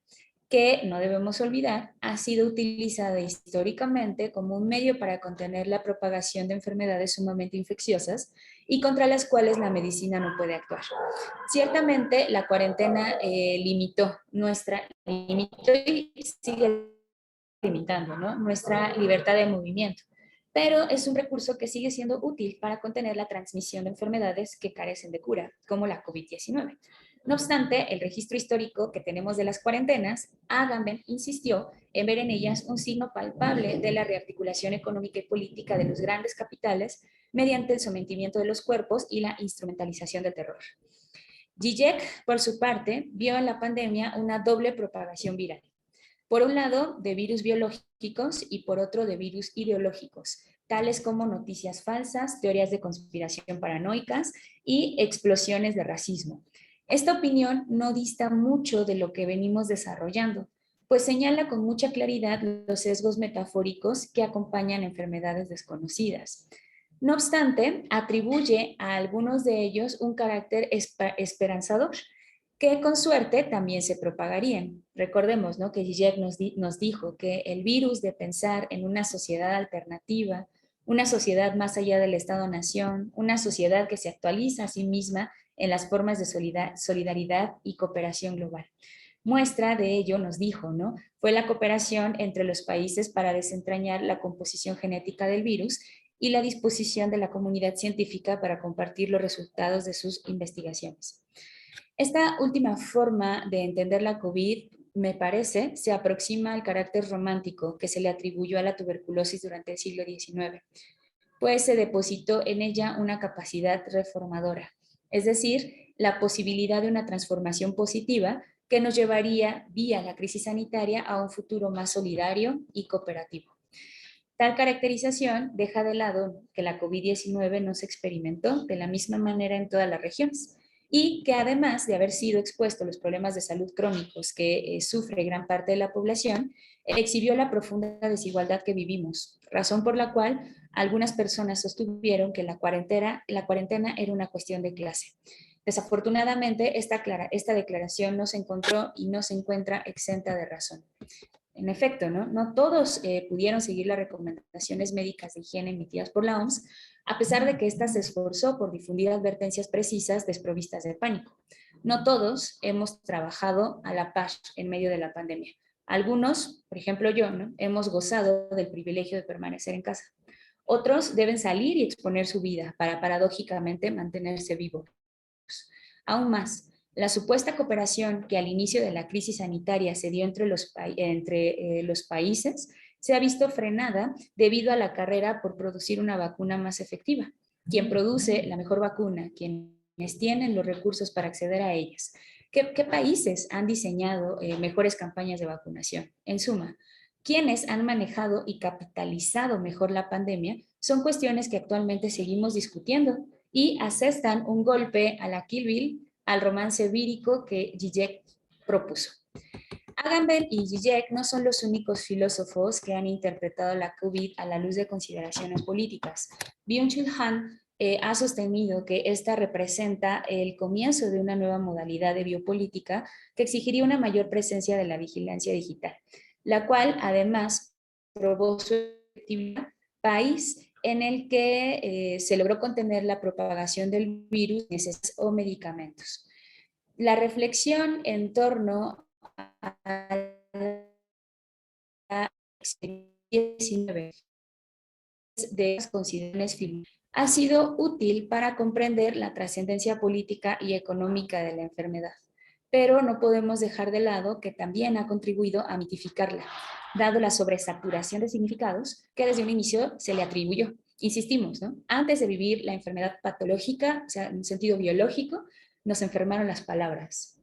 que no debemos olvidar ha sido utilizada históricamente como un medio para contener la propagación de enfermedades sumamente infecciosas y contra las cuales la medicina no puede actuar. Ciertamente la cuarentena limitó y sigue limitando, ¿no?, nuestra libertad de movimiento, pero es un recurso que sigue siendo útil para contener la transmisión de enfermedades que carecen de cura, como la COVID-19. No obstante, el registro histórico que tenemos de las cuarentenas, Agamben insistió en ver en ellas un signo palpable de la rearticulación económica y política de los grandes capitales mediante el sometimiento de los cuerpos y la instrumentalización del terror. Zizek, por su parte, vio en la pandemia una doble propagación viral. Por un lado, de virus biológicos y por otro, de virus ideológicos, tales como noticias falsas, teorías de conspiración paranoicas y explosiones de racismo. Esta opinión no dista mucho de lo que venimos desarrollando, pues señala con mucha claridad los sesgos metafóricos que acompañan enfermedades desconocidas. No obstante, atribuye a algunos de ellos un carácter esperanzador, que con suerte también se propagarían. Recordemos, ¿no?, que Zizek nos dijo que el virus de pensar en una sociedad alternativa, una sociedad más allá del Estado-nación, una sociedad que se actualiza a sí misma en las formas de solidaridad y cooperación global. Muestra de ello, nos dijo, ¿no?, fue la cooperación entre los países para desentrañar la composición genética del virus y la disposición de la comunidad científica para compartir los resultados de sus investigaciones. Esta última forma de entender la COVID, me parece, se aproxima al carácter romántico que se le atribuyó a la tuberculosis durante el siglo XIX, pues se depositó en ella una capacidad reformadora, es decir, la posibilidad de una transformación positiva que nos llevaría, vía la crisis sanitaria, a un futuro más solidario y cooperativo. Tal caracterización deja de lado que la COVID-19 no se experimentó de la misma manera en todas las regiones y que, además de haber sido expuesto a los problemas de salud crónicos que sufre gran parte de la población, exhibió la profunda desigualdad que vivimos, razón por la cual algunas personas sostuvieron que la cuarentena era una cuestión de clase. Desafortunadamente, esta declaración no se encontró y no se encuentra exenta de razón. En efecto, no todos pudieron seguir las recomendaciones médicas de higiene emitidas por la OMS, a pesar de que ésta se esforzó por difundir advertencias precisas desprovistas de pánico. No todos hemos trabajado a la par en medio de la pandemia. Algunos, por ejemplo yo, hemos gozado del privilegio de permanecer en casa. Otros deben salir y exponer su vida para paradójicamente mantenerse vivos. Aún más, la supuesta cooperación que al inicio de la crisis sanitaria se dio entre los países se ha visto frenada debido a la carrera por producir una vacuna más efectiva. Quien produce la mejor vacuna, quienes tienen los recursos para acceder a ellas. ¿Qué países han diseñado mejores campañas de vacunación? En suma, quienes han manejado y capitalizado mejor la pandemia son cuestiones que actualmente seguimos discutiendo y asestan un golpe a la Kill Bill, al romance vírico que Zizek propuso. Agamben y Zizek no son los únicos filósofos que han interpretado la COVID a la luz de consideraciones políticas. Byung-Chul Han ha sostenido que esta representa el comienzo de una nueva modalidad de biopolítica que exigiría una mayor presencia de la vigilancia digital, la cual además probó su efectividad país en el que se logró contener la propagación del virus o medicamentos. La reflexión en torno a la COVID-19 de las consideraciones ha sido útil para comprender la trascendencia política y económica de la enfermedad, pero no podemos dejar de lado que también ha contribuido a mitificarla, dado la sobresaturación de significados que desde un inicio se le atribuyó. Insistimos, antes de vivir la enfermedad patológica, o sea, en un sentido biológico, nos enfermaron las palabras.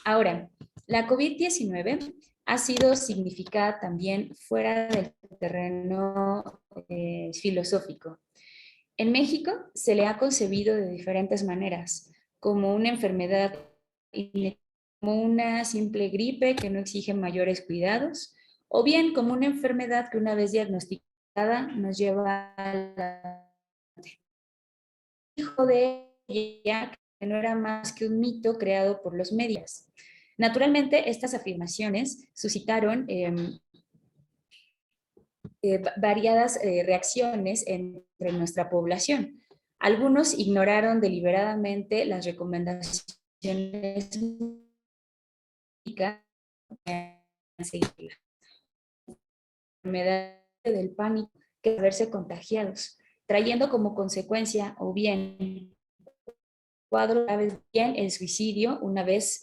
Ahora, la COVID-19 ha sido significada también fuera del terreno filosófico. En México se le ha concebido de diferentes maneras, como una enfermedad, como una simple gripe que no exige mayores cuidados, o bien como una enfermedad que una vez diagnosticada nos lleva a la hijo de ella, que no era más que un mito creado por los medios. Naturalmente, estas afirmaciones suscitaron variadas reacciones entre nuestra población. Algunos ignoraron deliberadamente las recomendaciones médicas la enfermedad del pánico que verse contagiados, trayendo como consecuencia o bien cuadro bien el suicidio una vez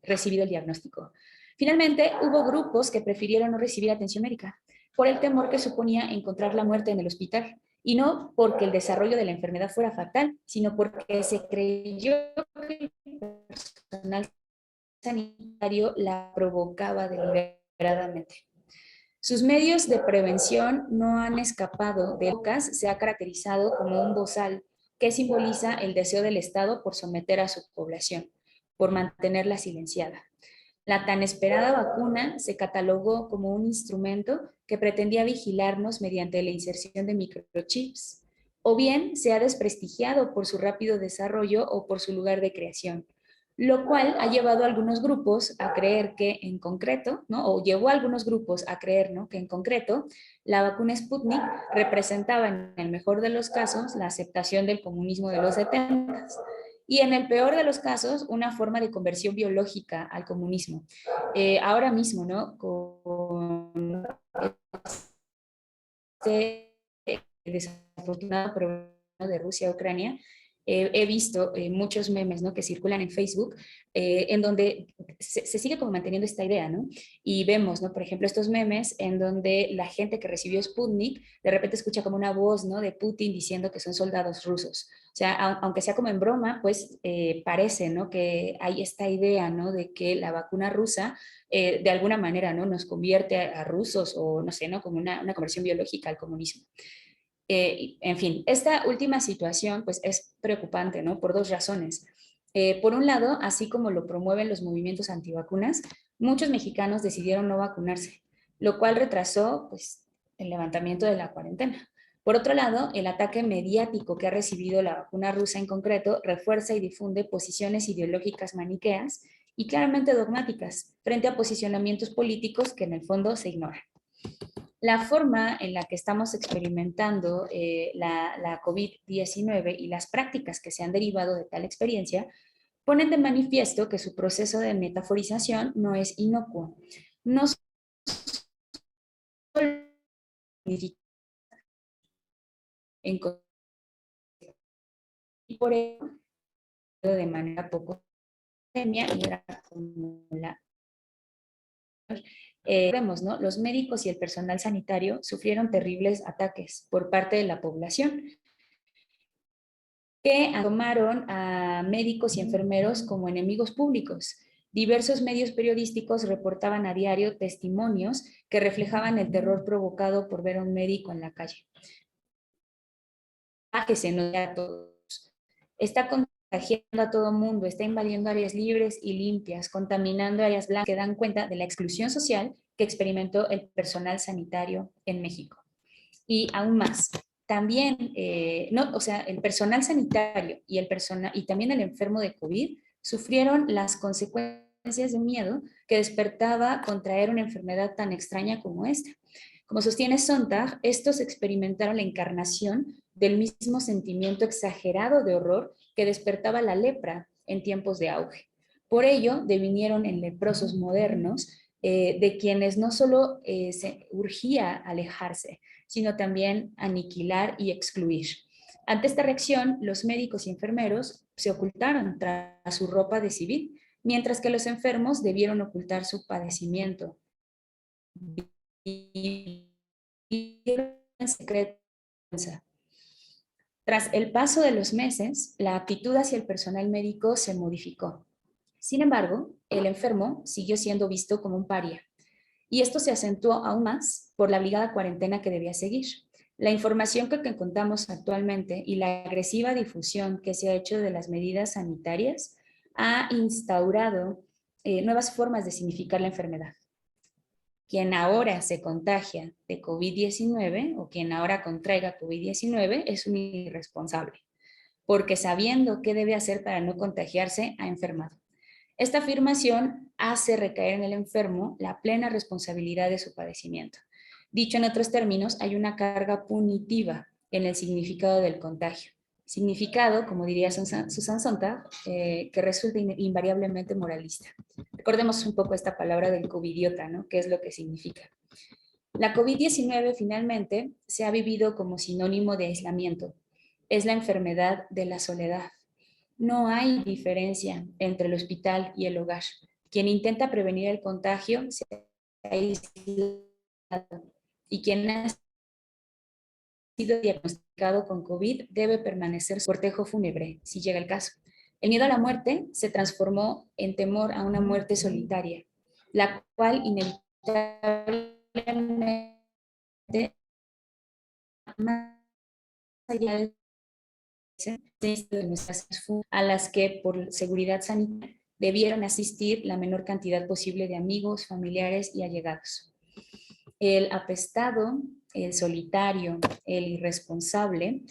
recibido el diagnóstico. Finalmente, hubo grupos que prefirieron no recibir atención médica por el temor que suponía encontrar la muerte en el hospital, y no porque el desarrollo de la enfermedad fuera fatal, sino porque se creyó que el personal sanitario la provocaba deliberadamente. Sus medios de prevención no han escapado de bocas, se ha caracterizado como un bozal que simboliza el deseo del Estado por someter a su población, por mantenerla silenciada. La tan esperada vacuna se catalogó como un instrumento que pretendía vigilarnos mediante la inserción de microchips, o bien se ha desprestigiado por su rápido desarrollo o por su lugar de creación, lo cual ha llevado a algunos grupos a creer que en concreto, o llevó a algunos grupos a creer, que en concreto la vacuna Sputnik representaba en el mejor de los casos la aceptación del comunismo de los 70 y en el peor de los casos una forma de conversión biológica al comunismo. Ahora mismo, con este desafortunado problema de Rusia-Ucrania, he visto muchos memes, que circulan en Facebook, en donde se sigue como manteniendo esta idea, y vemos, por ejemplo, estos memes en donde la gente que recibió Sputnik de repente escucha como una voz, de Putin diciendo que son soldados rusos. O sea, aunque sea como en broma, pues parece, que hay esta idea, de que la vacuna rusa de alguna manera, nos convierte a rusos o no sé, como una conversión biológica al comunismo. En fin, esta última situación pues es preocupante, por dos razones. Por un lado, así como lo promueven los movimientos antivacunas, muchos mexicanos decidieron no vacunarse, lo cual retrasó pues el levantamiento de la cuarentena. Por otro lado, el ataque mediático que ha recibido la vacuna rusa en concreto refuerza y difunde posiciones ideológicas maniqueas y claramente dogmáticas frente a posicionamientos políticos que en el fondo se ignoran. La forma en la que estamos experimentando la COVID-19 y las prácticas que se han derivado de tal experiencia ponen de manifiesto que su proceso de metaforización no es inocuo. No significa en y por ello de manera poco pandemia y era como la vemos, ¿no? Los médicos y el personal sanitario sufrieron terribles ataques por parte de la población que tomaron a médicos y enfermeros como enemigos públicos. Diversos medios periodísticos reportaban a diario testimonios que reflejaban el terror provocado por ver a un médico en la calle. Que se nota a todos. Está contagiando a todo mundo, está invadiendo áreas libres y limpias, contaminando áreas blancas que dan cuenta de la exclusión social que experimentó el personal sanitario en México. Y aún más, también, no, o sea, el personal sanitario y también el enfermo de COVID sufrieron las consecuencias de un miedo que despertaba contraer una enfermedad tan extraña como esta. Como sostiene Sontag, estos experimentaron la encarnación del mismo sentimiento exagerado de horror que despertaba la lepra en tiempos de auge. Por ello, devinieron en leprosos modernos de quienes no solo se urgía alejarse, sino también aniquilar y excluir. Ante esta reacción, los médicos y enfermeros se ocultaron tras su ropa de civil, mientras que los enfermos debieron ocultar su padecimiento. Y en secreto. Tras el paso de los meses, la actitud hacia el personal médico se modificó. Sin embargo, el enfermo siguió siendo visto como un paria, y esto se acentuó aún más por la obligada cuarentena que debía seguir. La información que contamos actualmente y la agresiva difusión que se ha hecho de las medidas sanitarias ha instaurado nuevas formas de significar la enfermedad. Quien ahora se contagia de COVID-19 o quien ahora contraiga COVID-19 es un irresponsable, porque sabiendo qué debe hacer para no contagiarse, ha enfermado. Esta afirmación hace recaer en el enfermo la plena responsabilidad de su padecimiento. Dicho en otros términos, hay una carga punitiva en el significado del contagio. Significado, como diría Susan Sontag, que resulta invariablemente moralista. Recordemos un poco esta palabra del covidiota, ¿no? ¿Qué es lo que significa? La COVID-19 finalmente se ha vivido como sinónimo de aislamiento. Es la enfermedad de la soledad. No hay diferencia entre el hospital y el hogar. Quien intenta prevenir el contagio se ha aislado y quien ha sido diagnosticado con COVID debe permanecer su cortejo fúnebre, si llega el caso. El miedo a la muerte se transformó en temor a una muerte solitaria, la cual inevitablemente, más allá de a las que por seguridad sanitaria debieron asistir la menor cantidad posible de amigos, familiares y allegados. El apestado, el solitario, el irresponsable,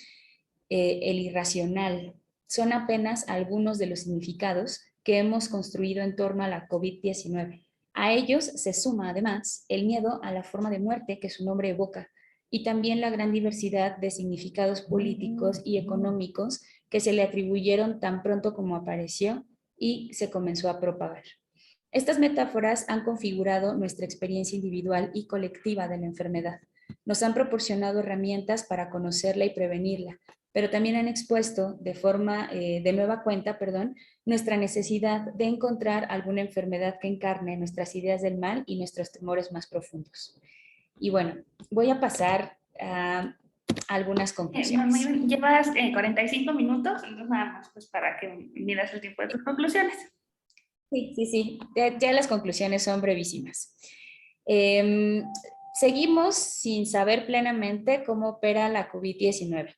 el irracional, son apenas algunos de los significados que hemos construido en torno a la COVID-19. A ellos se suma además el miedo a la forma de muerte que su nombre evoca y también la gran diversidad de significados políticos y económicos que se le atribuyeron tan pronto como apareció y se comenzó a propagar. Estas metáforas han configurado nuestra experiencia individual y colectiva de la enfermedad. Nos han proporcionado herramientas para conocerla y prevenirla, pero también han expuesto de nueva cuenta, nuestra necesidad de encontrar alguna enfermedad que encarne nuestras ideas del mal y nuestros temores más profundos. Y bueno, voy a pasar a algunas conclusiones. Muy bien. Llevas 45 minutos, entonces nada más pues para que midas el tiempo de tus conclusiones. Sí. Ya las conclusiones son brevísimas. Seguimos sin saber plenamente cómo opera la COVID-19.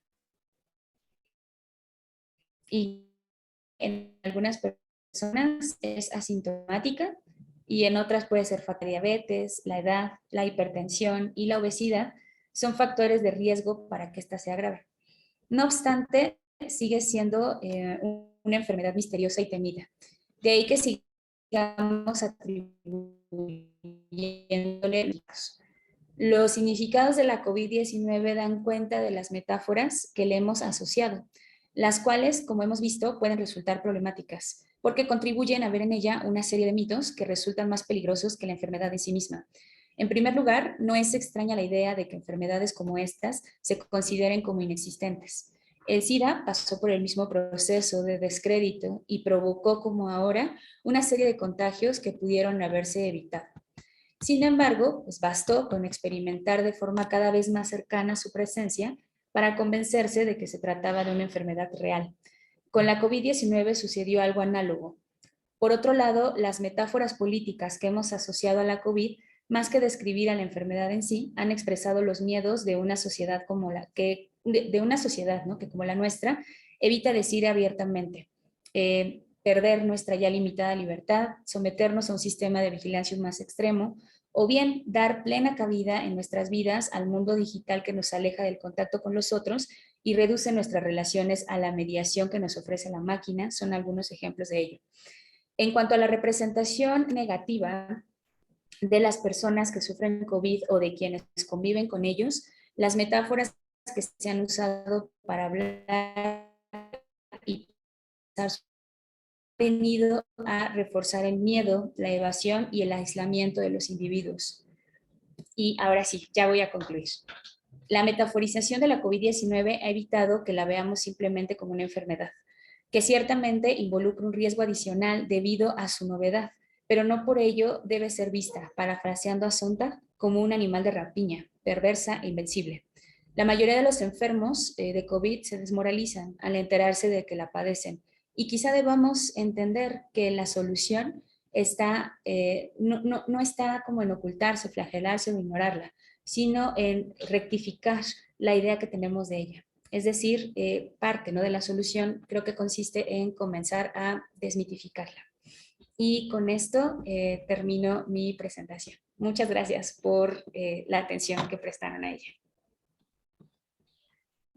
Y en algunas personas es asintomática y en otras puede ser fatal. Diabetes, la edad, la hipertensión y la obesidad son factores de riesgo para que ésta se agrave. No obstante, sigue siendo una enfermedad misteriosa y temida. De ahí que sigamos atribuyéndole los significados de la COVID-19 dan cuenta de las metáforas que le hemos asociado, las cuales, como hemos visto, pueden resultar problemáticas, porque contribuyen a ver en ella una serie de mitos que resultan más peligrosos que la enfermedad en sí misma. En primer lugar, no es extraña la idea de que enfermedades como estas se consideren como inexistentes. El SIDA pasó por el mismo proceso de descrédito y provocó, como ahora, una serie de contagios que pudieron haberse evitado. Sin embargo, pues bastó con experimentar de forma cada vez más cercana su presencia para convencerse de que se trataba de una enfermedad real. Con la COVID-19 sucedió algo análogo. Por otro lado, las metáforas políticas que hemos asociado a la COVID, más que describir a la enfermedad en sí, han expresado los miedos de una sociedad como la que, de una sociedad, ¿no?, que como la nuestra evita decir abiertamente, perder nuestra ya limitada libertad, someternos a un sistema de vigilancia más extremo, o bien dar plena cabida en nuestras vidas al mundo digital que nos aleja del contacto con los otros y reduce nuestras relaciones a la mediación que nos ofrece la máquina, son algunos ejemplos de ello. En cuanto a la representación negativa de las personas que sufren COVID o de quienes conviven con ellos, las metáforas que se han usado para hablar y pensar han venido a reforzar el miedo, la evasión y el aislamiento de los individuos. Y ahora sí, ya voy a concluir. La metaforización de la COVID-19 ha evitado que la veamos simplemente como una enfermedad, que ciertamente involucra un riesgo adicional debido a su novedad, pero no por ello debe ser vista, parafraseando a Sontag, como un animal de rapiña, perversa e invencible. La mayoría de los enfermos de COVID se desmoralizan al enterarse de que la padecen, y quizá debamos entender que la solución está, no está como en ocultarse, flagelarse o ignorarla, sino en rectificar la idea que tenemos de ella. Es decir, parte, ¿no?, de la solución creo que consiste en comenzar a desmitificarla. Y con esto termino mi presentación. Muchas gracias por la atención que prestaron a ella.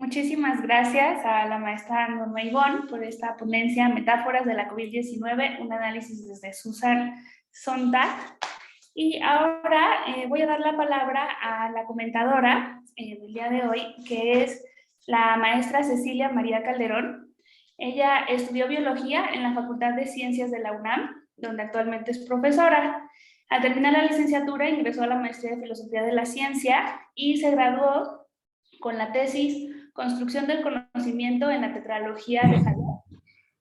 Muchísimas gracias a la maestra Norma Ivonne por esta ponencia Metáforas de la COVID-19, un análisis desde Susan Sontag. Y ahora voy a dar la palabra a la comentadora del día de hoy, que es la maestra Cecilia María Calderón. Ella estudió biología en la Facultad de Ciencias de la UNAM, donde actualmente es profesora. Al terminar la licenciatura ingresó a la maestría de Filosofía de la Ciencia y se graduó con la tesis Construcción del conocimiento en la tetralogía de Salud.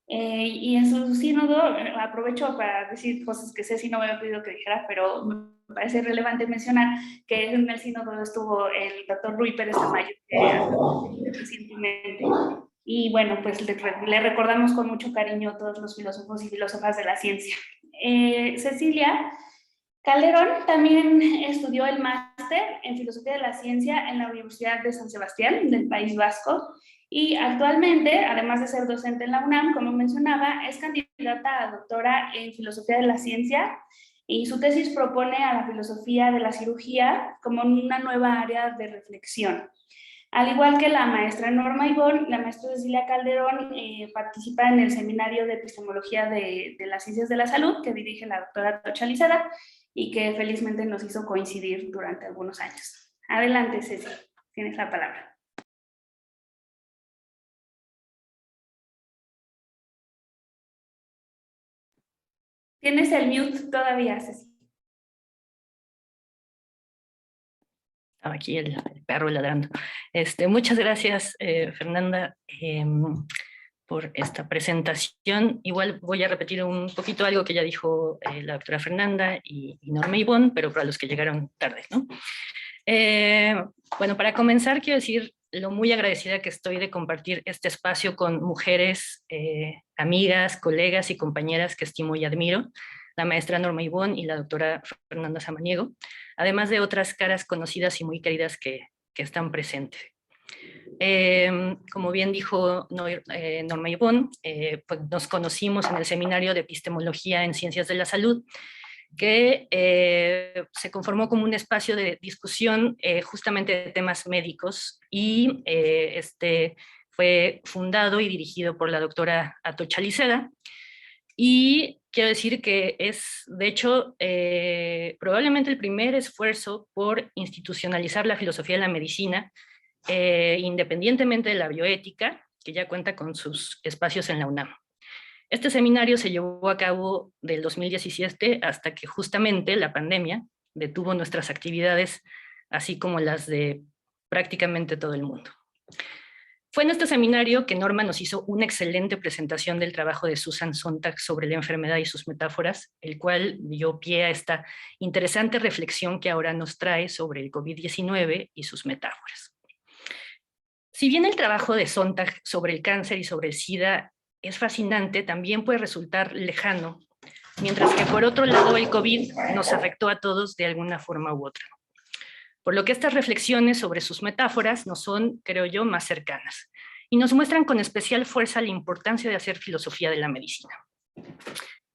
Y en su sínodo, aprovecho para decir cosas que Ceci no me había pedido que dijera, pero me parece relevante mencionar que en el sínodo estuvo el doctor Rui Pérez Tamayo recientemente. Y bueno, pues le recordamos con mucho cariño a todos los filósofos y filósofas de la ciencia. Cecilia Calderón también estudió el máster en Filosofía de la Ciencia en la Universidad de San Sebastián, del País Vasco, y actualmente, además de ser docente en la UNAM, como mencionaba, es candidata a doctora en Filosofía de la Ciencia y su tesis propone a la filosofía de la cirugía como una nueva área de reflexión. Al igual que la maestra Norma Ivonne, la maestra Cecilia Calderón participa en el seminario de epistemología de las ciencias de la salud que dirige la doctora Tocha Lizada y que felizmente nos hizo coincidir durante algunos años. Adelante, Ceci, tienes la palabra. Tienes el mute todavía, Ceci. Estaba aquí el perro ladrando. Muchas gracias, Fernanda, por esta presentación. Igual voy a repetir un poquito algo que ya dijo la doctora Fernanda y Norma Ivonne, pero para los que llegaron tarde, ¿no? Bueno, para comenzar quiero decir lo muy agradecida que estoy de compartir este espacio con mujeres, amigas, colegas y compañeras que estimo y admiro, la maestra Norma Ivonne y la doctora Fernanda Samaniego, además de otras caras conocidas y muy queridas que están presentes. Como bien dijo Norma Ivonne, pues nos conocimos en el seminario de epistemología en ciencias de la salud que se conformó como un espacio de discusión justamente de temas médicos y fue fundado y dirigido por la doctora Atocha Liceda. Y quiero decir que es, de hecho, probablemente el primer esfuerzo por institucionalizar la filosofía de la medicina, independientemente de la bioética, que ya cuenta con sus espacios en la UNAM. Este seminario se llevó a cabo del 2017 hasta que justamente la pandemia detuvo nuestras actividades, así como las de prácticamente todo el mundo. Fue en este seminario que Norma nos hizo una excelente presentación del trabajo de Susan Sontag sobre la enfermedad y sus metáforas, el cual dio pie a esta interesante reflexión que ahora nos trae sobre el COVID-19 y sus metáforas. Si bien el trabajo de Sontag sobre el cáncer y sobre el SIDA es fascinante, también puede resultar lejano, mientras que por otro lado el COVID nos afectó a todos de alguna forma u otra. Por lo que estas reflexiones sobre sus metáforas nos son, creo yo, más cercanas y nos muestran con especial fuerza la importancia de hacer filosofía de la medicina.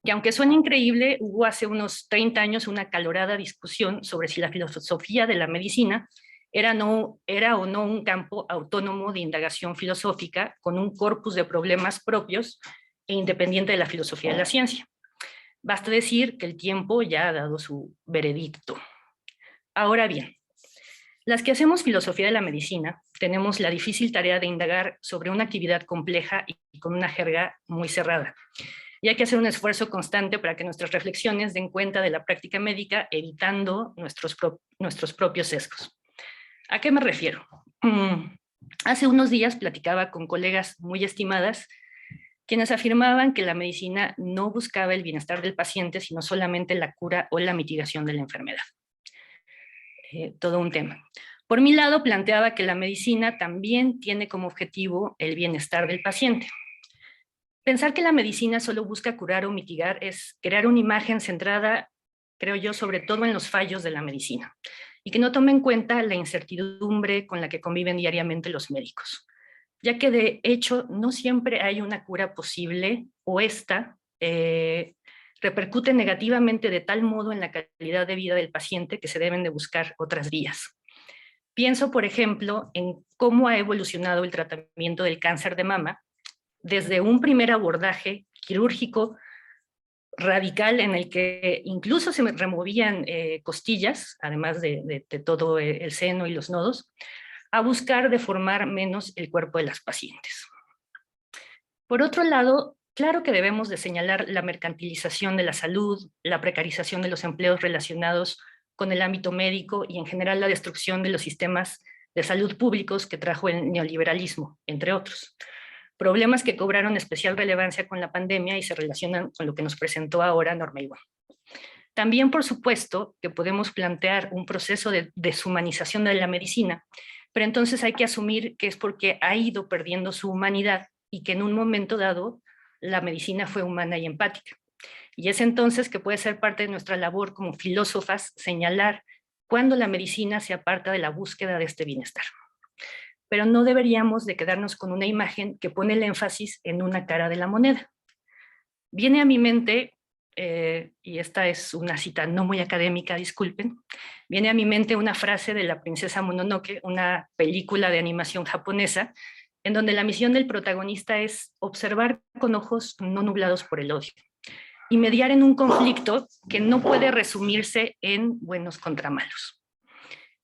Que aunque suene increíble, hubo hace unos 30 años una acalorada discusión sobre si la filosofía de la medicina era o no un campo autónomo de indagación filosófica con un corpus de problemas propios e independiente de la filosofía de la ciencia. Basta decir que el tiempo ya ha dado su veredicto. Ahora bien, las que hacemos filosofía de la medicina tenemos la difícil tarea de indagar sobre una actividad compleja y con una jerga muy cerrada. Y hay que hacer un esfuerzo constante para que nuestras reflexiones den cuenta de la práctica médica, evitando nuestros propios sesgos. ¿A qué me refiero? Hace unos días platicaba con colegas muy estimadas, quienes afirmaban que la medicina no buscaba el bienestar del paciente, sino solamente la cura o la mitigación de la enfermedad. Todo un tema. Por mi lado, planteaba que la medicina también tiene como objetivo el bienestar del paciente. Pensar que la medicina solo busca curar o mitigar es crear una imagen centrada, creo yo, sobre todo en los fallos de la medicina, y que no tome en cuenta la incertidumbre con la que conviven diariamente los médicos, ya que de hecho no siempre hay una cura posible o esta repercute negativamente de tal modo en la calidad de vida del paciente que se deben de buscar otras vías. Pienso, por ejemplo, en cómo ha evolucionado el tratamiento del cáncer de mama desde un primer abordaje quirúrgico radical en el que incluso se removían costillas, además de todo el seno y los nodos, a buscar deformar menos el cuerpo de las pacientes. Por otro lado, claro que debemos de señalar la mercantilización de la salud, la precarización de los empleos relacionados con el ámbito médico y en general la destrucción de los sistemas de salud públicos que trajo el neoliberalismo, entre otros. Problemas que cobraron especial relevancia con la pandemia y se relacionan con lo que nos presentó ahora Norma Ivonne. También, por supuesto, que podemos plantear un proceso de deshumanización de la medicina, pero entonces hay que asumir que es porque ha ido perdiendo su humanidad y que en un momento dado la medicina fue humana y empática. Y es entonces que puede ser parte de nuestra labor como filósofas señalar cuándo la medicina se aparta de la búsqueda de este bienestar. Pero no deberíamos de quedarnos con una imagen que pone el énfasis en una cara de la moneda. Viene a mi mente, y esta es una cita no muy académica, disculpen, viene a mi mente una frase de La princesa Mononoke, una película de animación japonesa, en donde la misión del protagonista es observar con ojos no nublados por el odio y mediar en un conflicto que no puede resumirse en buenos contra malos.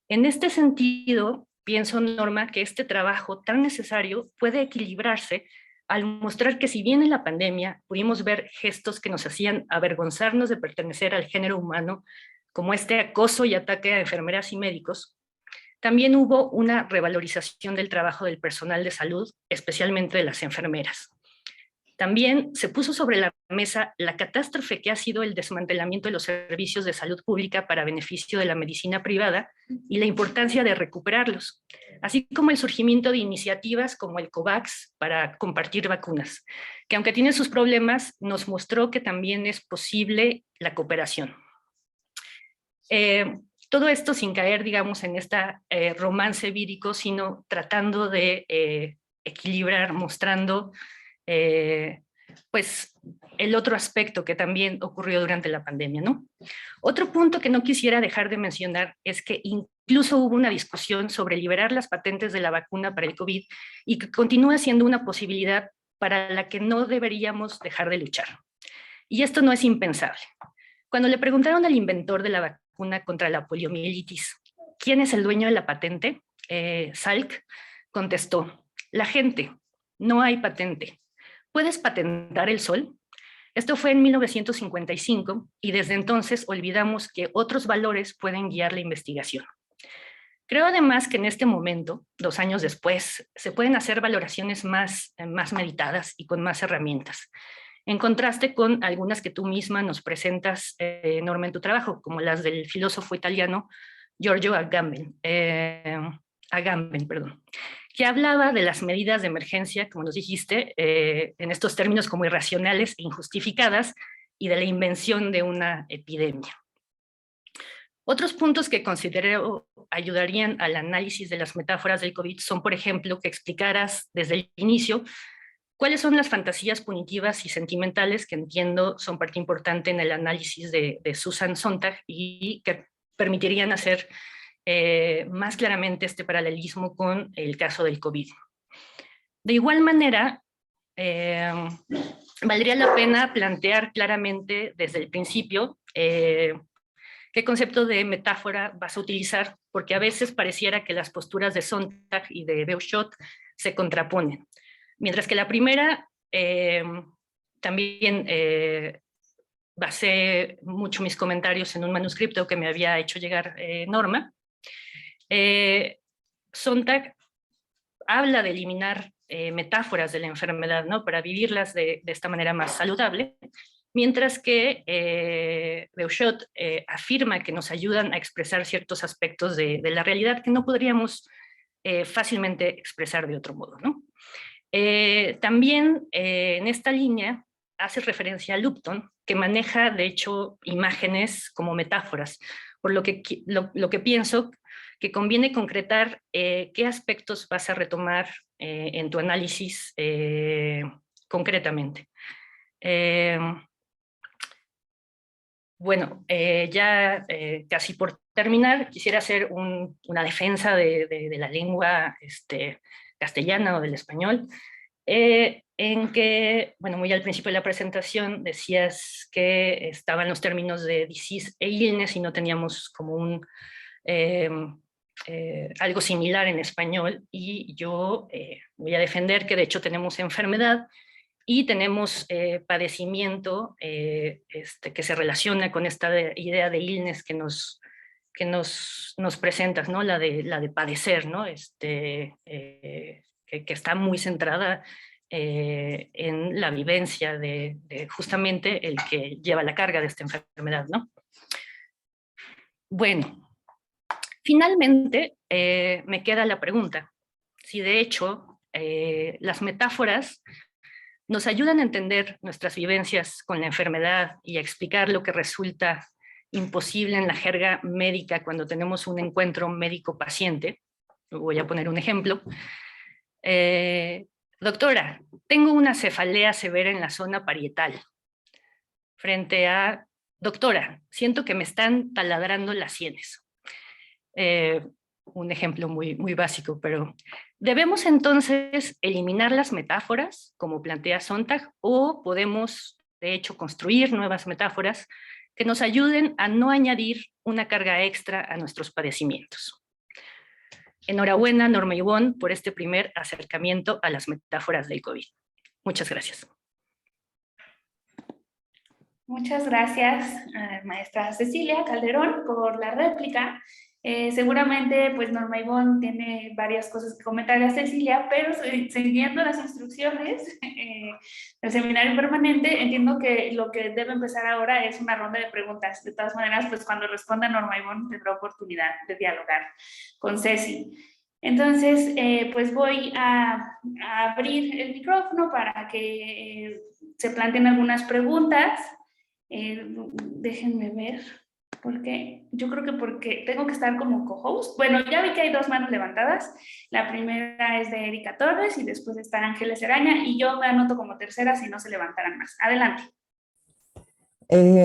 En este sentido, pienso, Norma, que este trabajo tan necesario puede equilibrarse al mostrar que si bien en la pandemia pudimos ver gestos que nos hacían avergonzarnos de pertenecer al género humano, como este acoso y ataque a enfermeras y médicos, también hubo una revalorización del trabajo del personal de salud, especialmente de las enfermeras. También se puso sobre la mesa la catástrofe que ha sido el desmantelamiento de los servicios de salud pública para beneficio de la medicina privada y la importancia de recuperarlos, así como el surgimiento de iniciativas como el COVAX para compartir vacunas, que aunque tiene sus problemas, nos mostró que también es posible la cooperación. Todo esto sin caer, digamos, en este romance vírico, sino tratando de equilibrar, mostrando pues el otro aspecto que también ocurrió durante la pandemia, ¿no? Otro punto que no quisiera dejar de mencionar es que incluso hubo una discusión sobre liberar las patentes de la vacuna para el COVID y que continúa siendo una posibilidad para la que no deberíamos dejar de luchar. Y esto no es impensable. Cuando le preguntaron al inventor de la vacuna contra la poliomielitis, ¿quién es el dueño de la patente? Salk contestó, la gente, no hay patente. ¿Puedes patentar el sol? Esto fue en 1955 y desde entonces olvidamos que otros valores pueden guiar la investigación. Creo además que en este momento, 2 años después, se pueden hacer valoraciones más meditadas y con más herramientas, en contraste con algunas que tú misma nos presentas, Norma, en tu trabajo, como las del filósofo italiano Giorgio Agamben, que hablaba de las medidas de emergencia, como nos dijiste, en estos términos como irracionales e injustificadas, y de la invención de una epidemia. Otros puntos que considero ayudarían al análisis de las metáforas del COVID son, por ejemplo, que explicaras desde el inicio cuáles son las fantasías punitivas y sentimentales que entiendo son parte importante en el análisis de Susan Sontag y que permitirían hacer más claramente este paralelismo con el caso del COVID. De igual manera, valdría la pena plantear claramente desde el principio qué concepto de metáfora vas a utilizar, porque a veces pareciera que las posturas de Sontag y de Beuchot se contraponen. Mientras que la primera también basé mucho mis comentarios en un manuscrito que me había hecho llegar Norma. Sontag habla de eliminar metáforas de la enfermedad, ¿no? Para vivirlas de esta manera más saludable, mientras que Beuchot afirma que nos ayudan a expresar ciertos aspectos de la realidad que no podríamos fácilmente expresar de otro modo, ¿no? También en esta línea hace referencia a Lupton, que maneja de hecho imágenes como metáforas, por lo que pienso que conviene concretar qué aspectos vas a retomar en tu análisis concretamente. Bueno, ya casi por terminar, quisiera hacer una defensa de la lengua castellana o del español, en que, bueno, muy al principio de la presentación decías que estaban los términos de disease e illness y no teníamos como algo similar en español, y yo voy a defender que de hecho tenemos enfermedad y tenemos padecimiento que se relaciona con esta idea de illness que nos presentas, ¿no? La de padecer, ¿no? Que está muy centrada en la vivencia de justamente el que lleva la carga de esta enfermedad, ¿no? Bueno, finalmente me queda la pregunta, si de hecho las metáforas nos ayudan a entender nuestras vivencias con la enfermedad y a explicar lo que resulta imposible en la jerga médica cuando tenemos un encuentro médico-paciente. Voy a poner un ejemplo. Doctora, tengo una cefalea severa en la zona parietal. Frente a, doctora, siento que me están taladrando las sienes. Un ejemplo muy básico, pero ¿debemos entonces eliminar las metáforas, como plantea Sontag, o podemos, de hecho, construir nuevas metáforas que nos ayuden a no añadir una carga extra a nuestros padecimientos? Enhorabuena, Norma Ivonne, por este primer acercamiento a las metáforas del COVID. Muchas gracias. Muchas gracias, maestra Cecilia Calderón, por la réplica. Seguramente, pues, Norma Ivonne tiene varias cosas que comentarle a Cecilia, pero siguiendo las instrucciones del seminario permanente, entiendo que lo que debe empezar ahora es una ronda de preguntas. De todas maneras, pues, cuando responda Norma Ivonne, tendrá oportunidad de dialogar con Ceci. Entonces, pues voy a abrir el micrófono para que se planteen algunas preguntas. Déjenme ver. Porque yo creo que porque tengo que estar como co-host. Bueno, ya vi que hay 2 manos levantadas. La primera es de Erika Torres y después está Ángeles Araña y yo me anoto como tercera si no se levantaran más. Adelante.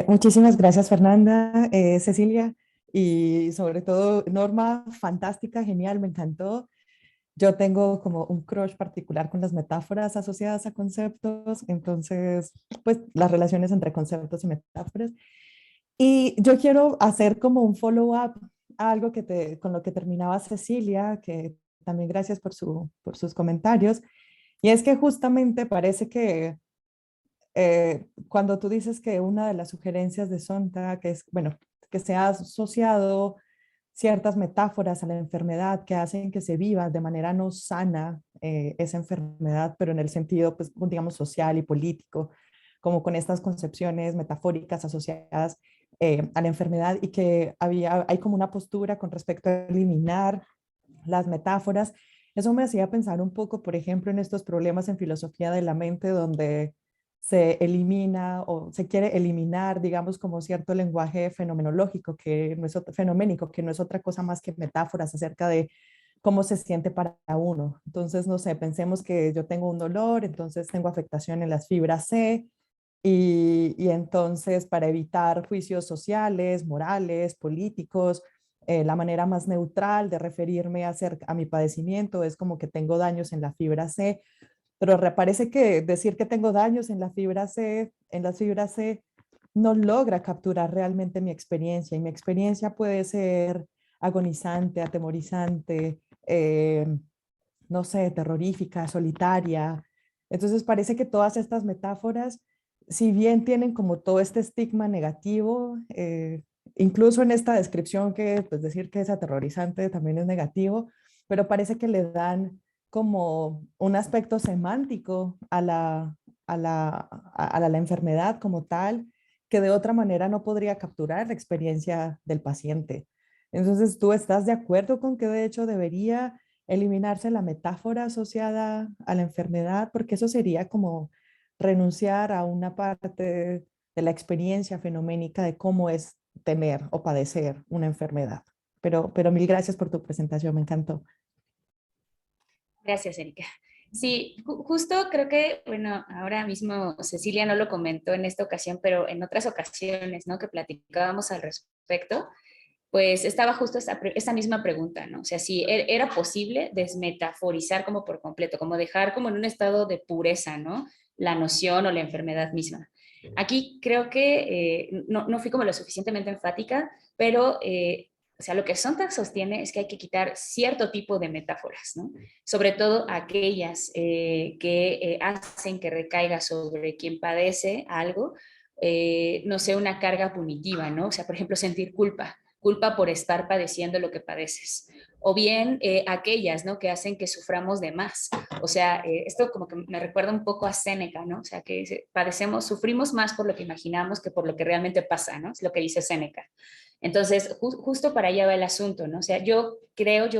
Muchísimas gracias, Fernanda, Cecilia, y sobre todo Norma, fantástica, genial, me encantó. Yo tengo como un crush particular con las metáforas asociadas a conceptos, entonces, pues las relaciones entre conceptos y metáforas. Y yo quiero hacer como un follow-up a algo con lo que terminaba Cecilia, que también gracias por sus comentarios, y es que justamente parece que cuando tú dices que una de las sugerencias de Sontag, que es, bueno, que se ha asociado ciertas metáforas a la enfermedad que hacen que se viva de manera no sana esa enfermedad, pero en el sentido, pues, digamos, social y político, como con estas concepciones metafóricas asociadas a la enfermedad y que hay como una postura con respecto a eliminar las metáforas. Eso me hacía pensar un poco, por ejemplo, en estos problemas en filosofía de la mente donde se elimina o se quiere eliminar, digamos, como cierto lenguaje fenomenológico, que no es fenoménico, que no es otra cosa más que metáforas acerca de cómo se siente para uno. Entonces, no sé, pensemos que yo tengo un dolor, entonces tengo afectación en las fibras C, y entonces para evitar juicios sociales, morales, políticos, la manera más neutral de referirme a mi padecimiento es como que tengo daños en la fibra C, pero parece que decir que tengo daños en la fibra C, en las fibras C, no logra capturar realmente mi experiencia, y mi experiencia puede ser agonizante, atemorizante, no sé, terrorífica, solitaria. Entonces parece que todas estas metáforas, si bien tienen como todo este estigma negativo, incluso en esta descripción que pues decir que es aterrorizante también es negativo, pero parece que le dan como un aspecto semántico a la enfermedad como tal, que de otra manera no podría capturar la experiencia del paciente. Entonces, ¿tú estás de acuerdo con que de hecho debería eliminarse la metáfora asociada a la enfermedad? Porque eso sería como renunciar a una parte de la experiencia fenoménica de cómo es tener o padecer una enfermedad. Pero mil gracias por tu presentación, me encantó. Gracias, Erika. Sí, justo creo que, bueno, ahora mismo Cecilia no lo comentó en esta ocasión, pero en otras ocasiones, ¿no? Que platicábamos al respecto, pues estaba justo esta misma pregunta, ¿no? O sea, si era posible desmetaforizar como por completo, como dejar como en un estado de pureza, ¿no? La noción o la enfermedad misma. Aquí creo que no fui como lo suficientemente enfática, pero o sea, lo que Sontag sostiene es que hay que quitar cierto tipo de metáforas, ¿no? Sobre todo aquellas que hacen que recaiga sobre quien padece algo, no sé, una carga punitiva, ¿no? O sea, por ejemplo, sentir culpa por estar padeciendo lo que padeces. O bien aquellas, ¿no? Que hacen que suframos de más. O sea, esto como que me recuerda un poco a Séneca, ¿no? O sea, que sufrimos más por lo que imaginamos que por lo que realmente pasa, ¿no? Es lo que dice Séneca. Entonces, justo para allá va el asunto, ¿no? O sea, yo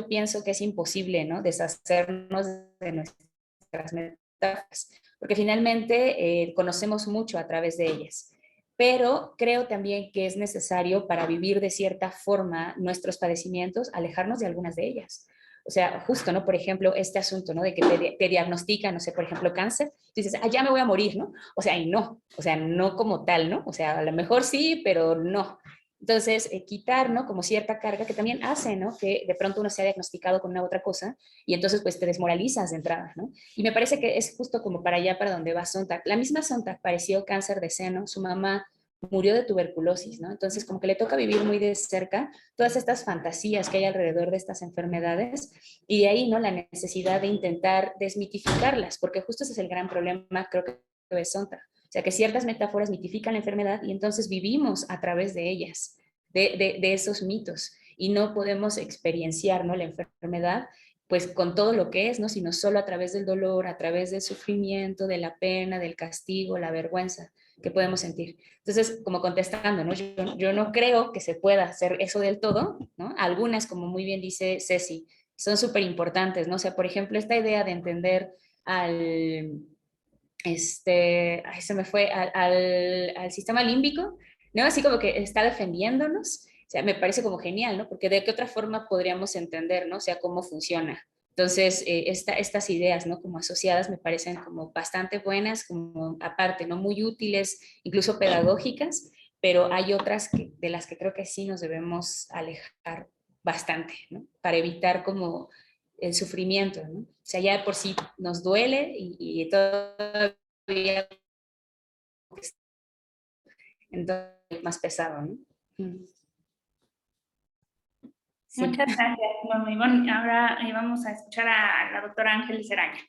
pienso que es imposible, ¿no? Deshacernos de nuestras metáforas, porque finalmente conocemos mucho a través de ellas. Pero creo también que es necesario para vivir de cierta forma nuestros padecimientos, alejarnos de algunas de ellas. O sea, justo, ¿no? Por ejemplo, este asunto, ¿no? De que te diagnostican, no sé, por ejemplo, cáncer, tú dices, ya me voy a morir, ¿no? O sea, y no, o sea, no como tal, ¿no? O sea, a lo mejor sí, pero no. Entonces, quitar, ¿no? Como cierta carga que también hace, ¿no? Que de pronto uno sea diagnosticado con una otra cosa y entonces pues te desmoralizas de entrada, ¿no? Y me parece que es justo como para allá, para donde va Sontag. La misma Sontag padeció cáncer de seno, su mamá murió de tuberculosis, ¿no? Entonces, como que le toca vivir muy de cerca todas estas fantasías que hay alrededor de estas enfermedades y de ahí, ¿no? La necesidad de intentar desmitificarlas, porque justo ese es el gran problema, creo que de Sontag. O sea, que ciertas metáforas mitifican la enfermedad y entonces vivimos a través de ellas, de esos mitos, y no podemos experienciar, ¿no? La enfermedad pues con todo lo que es, ¿no? Sino solo a través del dolor, a través del sufrimiento, de la pena, del castigo, la vergüenza que podemos sentir. Entonces, como contestando, ¿no? Yo no creo que se pueda hacer eso del todo, ¿no? Algunas, como muy bien dice Ceci, son súper importantes, ¿no? O sea, por ejemplo, esta idea de entender al, ay, se me fue, al sistema límbico, ¿no? Así como que está defendiéndonos. O sea, me parece como genial, ¿no? Porque de qué otra forma podríamos entender, ¿no? O sea, cómo funciona. Entonces, estas ideas, ¿no? Como asociadas me parecen como bastante buenas, como aparte, ¿no? Muy útiles, incluso pedagógicas, pero hay otras de las que creo que sí nos debemos alejar bastante, ¿no? Para evitar como el sufrimiento, ¿no? O sea, ya de por sí nos duele y todavía entonces es más pesado, ¿no? Sí. Muchas gracias, Norma Ivonne. Ahora vamos a escuchar a la doctora Ángeles Eraña.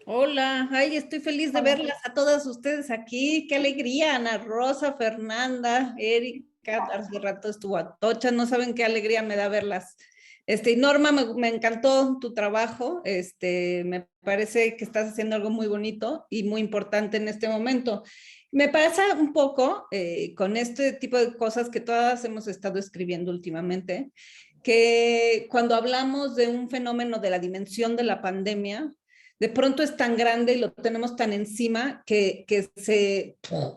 Hola, ay, estoy feliz de verlas a todas ustedes aquí. Qué alegría, Ana Rosa, Fernanda, Erika, hace rato estuvo Atocha, no saben qué alegría me da verlas. Norma, me encantó tu trabajo, me parece que estás haciendo algo muy bonito y muy importante en este momento. Me pasa un poco con este tipo de cosas que todas hemos estado escribiendo últimamente, que cuando hablamos de un fenómeno de la dimensión de la pandemia, de pronto es tan grande y lo tenemos tan encima que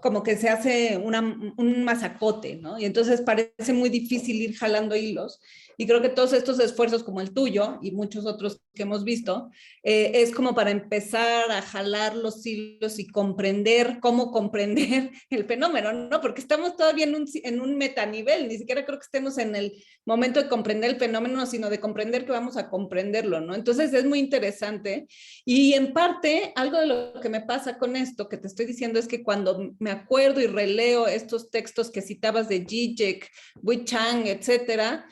como que se hace un masacote, ¿no? Y entonces parece muy difícil ir jalando hilos. Y creo que todos estos esfuerzos como el tuyo y muchos otros que hemos visto, es como para empezar a jalar los hilos y comprender cómo comprender el fenómeno, ¿no? Porque estamos todavía en un metanivel, ni siquiera creo que estemos en el momento de comprender el fenómeno, sino de comprender que vamos a comprenderlo, ¿no? Entonces es muy interesante. Y en parte, algo de lo que me pasa con esto que te estoy diciendo es que cuando me acuerdo y releo estos textos que citabas de Zizek, Wei Chang, etcétera,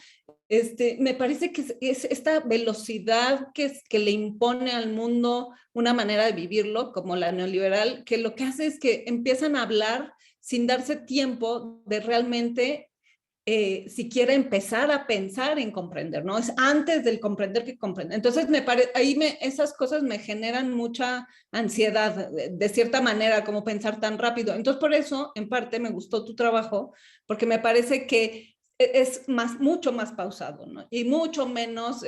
me parece que es esta velocidad que le impone al mundo una manera de vivirlo, como la neoliberal, que lo que hace es que empiezan a hablar sin darse tiempo de realmente siquiera empezar a pensar en comprender, ¿no? Es antes del comprender que comprender. Entonces, esas cosas me generan mucha ansiedad, de cierta manera, como pensar tan rápido. Entonces, por eso, en parte, me gustó tu trabajo, porque me parece que es mucho más pausado, ¿no? Y mucho menos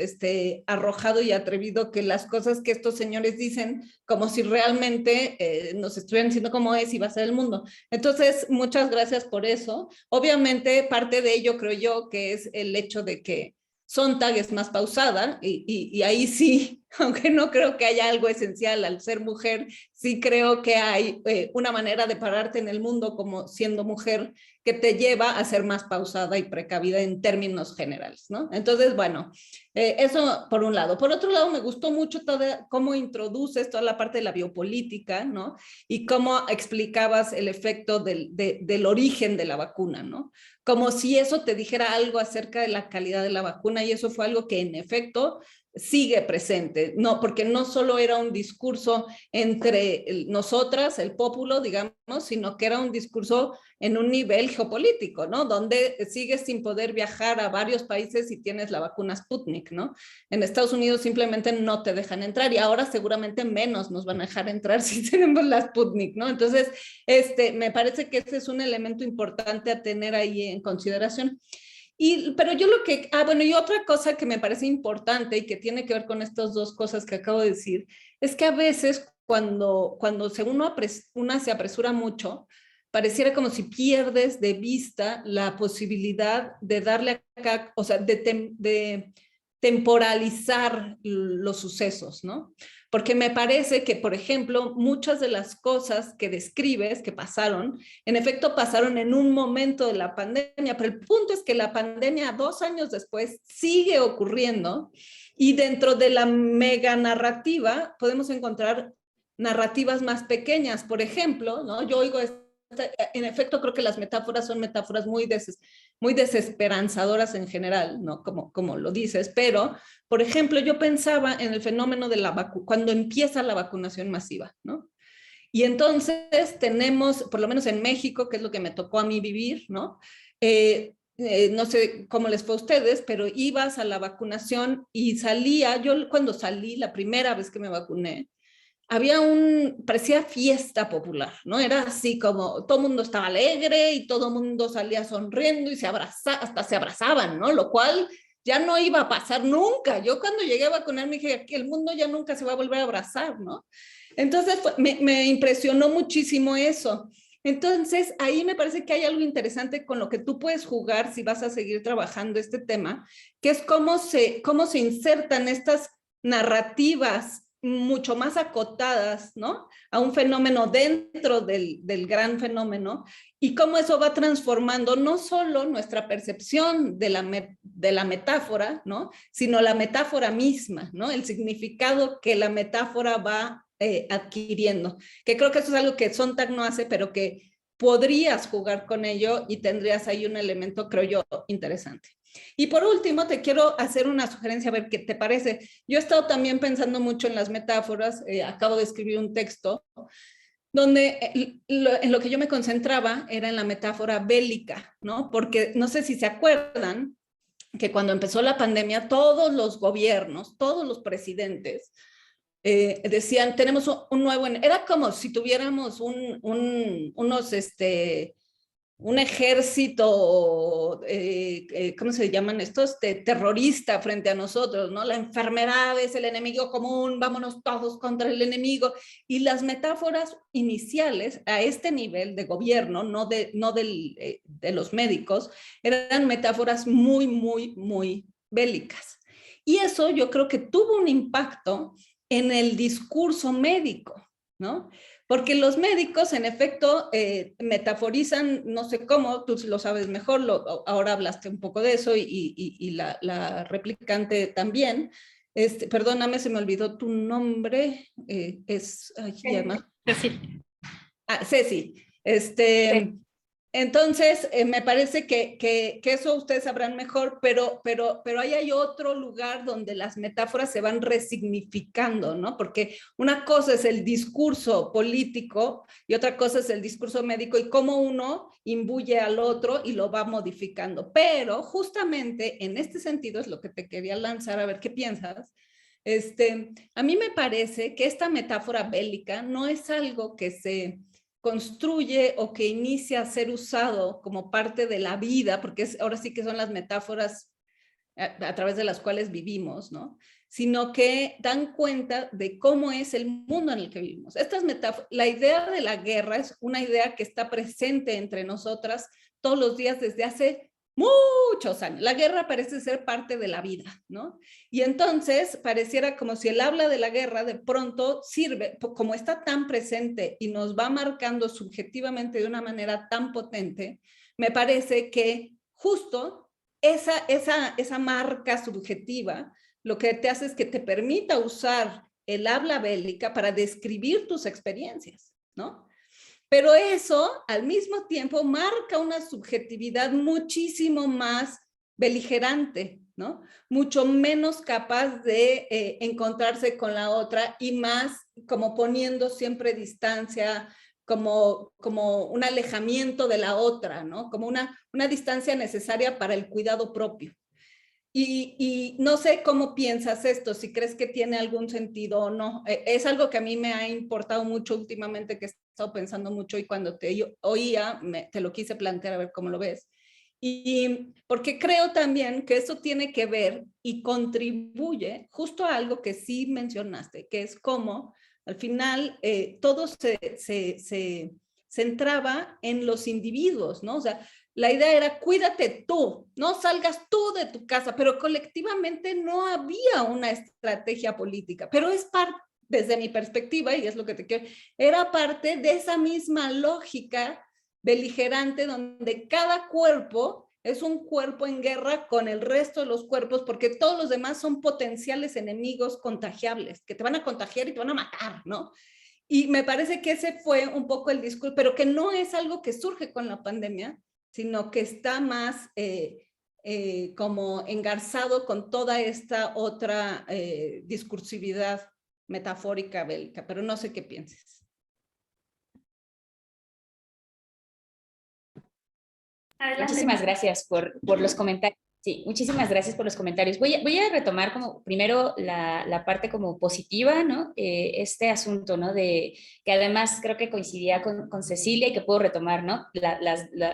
arrojado y atrevido que las cosas que estos señores dicen, como si realmente nos estuvieran diciendo cómo es y va a ser el mundo. Entonces, muchas gracias por eso. Obviamente, parte de ello creo yo que es el hecho de que Sontag es más pausada y ahí sí, aunque no creo que haya algo esencial al ser mujer, sí creo que hay una manera de pararte en el mundo como siendo mujer que te lleva a ser más pausada y precavida en términos generales, ¿no? Entonces, bueno, eso por un lado. Por otro lado, me gustó mucho cómo introduces toda la parte de la biopolítica, ¿no? Y cómo explicabas el efecto del origen de la vacuna, ¿no? Como si eso te dijera algo acerca de la calidad de la vacuna, y eso fue algo que en efecto sigue presente, no, porque no solo era un discurso entre nosotras, el pueblo, digamos, sino que era un discurso en un nivel geopolítico, ¿no? Donde sigues sin poder viajar a varios países y tienes la vacuna Sputnik, ¿no? En Estados Unidos simplemente no te dejan entrar y ahora seguramente menos nos van a dejar entrar si tenemos la Sputnik, ¿no? Entonces, me parece que ese es un elemento importante a tener ahí en consideración. Pero yo bueno, y otra cosa que me parece importante y que tiene que ver con estas dos cosas que acabo de decir, es que a veces cuando una se apresura mucho, pareciera como si pierdes de vista la posibilidad de darle acá, o sea, de temporalizar los sucesos, ¿no? Porque me parece que, por ejemplo, muchas de las cosas que describes que pasaron, en efecto pasaron en un momento de la pandemia, pero el punto es que la pandemia 2 años después sigue ocurriendo y dentro de la mega narrativa podemos encontrar narrativas más pequeñas. Por ejemplo, ¿no? Yo oigo en efecto, creo que las metáforas son metáforas muy desesperanzadoras en general, ¿no? Como lo dices, pero, por ejemplo, yo pensaba en el fenómeno de cuando empieza la vacunación masiva, ¿no? Y entonces tenemos, por lo menos en México, que es lo que me tocó a mí vivir, ¿no? No sé cómo les fue a ustedes, pero ibas a la vacunación y yo cuando salí, la primera vez que me vacuné, parecía fiesta popular, ¿no? Era así como todo el mundo estaba alegre y todo el mundo salía sonriendo y hasta se abrazaban, ¿no? Lo cual ya no iba a pasar nunca. Yo cuando llegué a vacunarme dije que el mundo ya nunca se va a volver a abrazar, ¿no? Entonces me impresionó muchísimo eso. Entonces, ahí me parece que hay algo interesante con lo que tú puedes jugar si vas a seguir trabajando este tema, que es cómo se insertan estas narrativas mucho más acotadas, ¿no? A un fenómeno dentro del gran fenómeno, y cómo eso va transformando no solo nuestra percepción de la metáfora, ¿no? Sino la metáfora misma, ¿no? El significado que la metáfora va adquiriendo. Que creo que eso es algo que Sontag no hace, pero que podrías jugar con ello y tendrías ahí un elemento, creo yo, interesante. Y por último, te quiero hacer una sugerencia, a ver qué te parece. Yo he estado también pensando mucho en las metáforas, acabo de escribir un texto, donde en lo que yo me concentraba era en la metáfora bélica, ¿no? Porque no sé si se acuerdan que cuando empezó la pandemia, todos los gobiernos, todos los presidentes, decían, tenemos un nuevo, era como si tuviéramos un ejército, ¿cómo se llaman estos? Terrorista frente a nosotros, ¿no? La enfermedad es el enemigo común, vámonos todos contra el enemigo. Y las metáforas iniciales a este nivel de gobierno, no de los médicos, eran metáforas muy, muy, muy bélicas. Y eso yo creo que tuvo un impacto en el discurso médico, ¿no? Porque los médicos, en efecto, metaforizan, no sé cómo, tú lo sabes mejor, ahora hablaste un poco de eso y la replicante también. Perdóname, se me olvidó tu nombre. Ceci. Ceci. Sí. Entonces, me parece que eso ustedes sabrán mejor, pero ahí hay otro lugar donde las metáforas se van resignificando, ¿no? Porque una cosa es el discurso político y otra cosa es el discurso médico y cómo uno imbuye al otro y lo va modificando. Pero justamente en este sentido es lo que te quería lanzar, a ver qué piensas. A mí me parece que esta metáfora bélica no es algo que se construye o que inicia a ser usado como parte de la vida, porque ahora sí que son las metáforas a través de las cuales vivimos, ¿no? Sino que dan cuenta de cómo es el mundo en el que vivimos. Estas metáforas, la idea de la guerra es una idea que está presente entre nosotras todos los días desde hace muchos años. La guerra parece ser parte de la vida, ¿no? Y entonces pareciera como si el habla de la guerra de pronto sirve, como está tan presente y nos va marcando subjetivamente de una manera tan potente, me parece que justo esa marca subjetiva lo que te hace es que te permita usar el habla bélica para describir tus experiencias, ¿no? Pero eso al mismo tiempo marca una subjetividad muchísimo más beligerante, ¿no? Mucho menos capaz de encontrarse con la otra y más como poniendo siempre distancia, como un alejamiento de la otra, ¿no? Como una distancia necesaria para el cuidado propio. Y no sé cómo piensas esto, si crees que tiene algún sentido o no. Es algo que a mí me ha importado mucho últimamente, que he estado pensando mucho y cuando te oía, te lo quise plantear a ver cómo lo ves. Y porque creo también que eso tiene que ver y contribuye justo a algo que sí mencionaste, que es cómo al final todo se centraba en los individuos, ¿no? O sea, la idea era cuídate tú, no salgas tú de tu casa, pero colectivamente no había una estrategia política, pero es parte, desde mi perspectiva, y es lo que te quiero, era parte de esa misma lógica beligerante donde cada cuerpo es un cuerpo en guerra con el resto de los cuerpos porque todos los demás son potenciales enemigos contagiables, que te van a contagiar y te van a matar, ¿no? Y me parece que ese fue un poco el discurso, pero que no es algo que surge con la pandemia, sino que está más como engarzado con toda esta otra discursividad metafórica bélica, pero no sé qué pienses. Adelante. Muchísimas gracias por los comentarios. Sí, muchísimas gracias por los comentarios. Voy a retomar como primero la parte como positiva, ¿no? Este asunto, ¿no? De que además creo que coincidía con Cecilia y que puedo retomar, ¿no?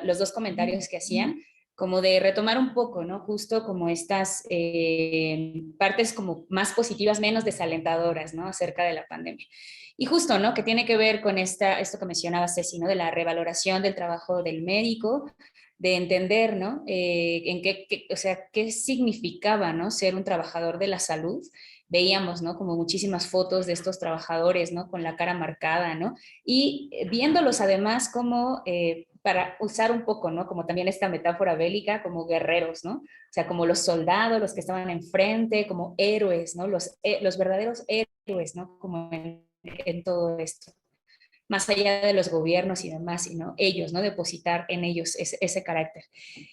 Los dos comentarios que hacían. como de retomar un poco, ¿no? Justo como estas partes como más positivas, menos desalentadoras, ¿no? Acerca de la pandemia. Y justo, ¿no? Que tiene que ver con esto que mencionaba Ceci, ¿no? De la revaloración del trabajo del médico, de entender, ¿no? En o sea, qué significaba, ¿no? Ser un trabajador de la salud. Veíamos, ¿no? Como muchísimas fotos de estos trabajadores, ¿no? Con la cara marcada, ¿no? Y viéndolos además como, para usar un poco, ¿no? Como también esta metáfora bélica, como guerreros, ¿no? O sea, como los soldados, los que estaban enfrente, como héroes, ¿no? Los verdaderos héroes, ¿no? Como en todo esto, más allá de los gobiernos y demás, sino ellos, ¿no? Depositar en ellos ese carácter.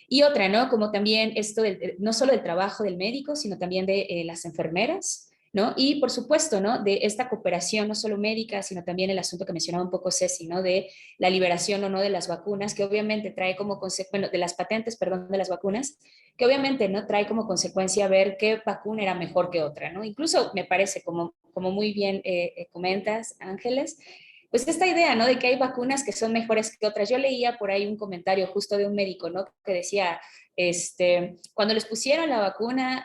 Y otra, ¿no? Como también esto, no solo del trabajo del médico, sino también de las enfermeras, ¿no? Y por supuesto, ¿no? De esta cooperación, no solo médica, sino también el asunto que mencionaba un poco Ceci, ¿no? De la liberación o no de las vacunas, que obviamente trae como consecuencia, bueno, de las patentes, perdón, de las vacunas, que obviamente, ¿no? Trae como consecuencia ver qué vacuna era mejor que otra, ¿no? Incluso me parece, como muy bien comentas, Ángeles, pues esta idea, ¿no? De que hay vacunas que son mejores que otras. Yo leía por ahí un comentario justo de un médico, ¿no? Que decía, cuando les pusieron la vacuna,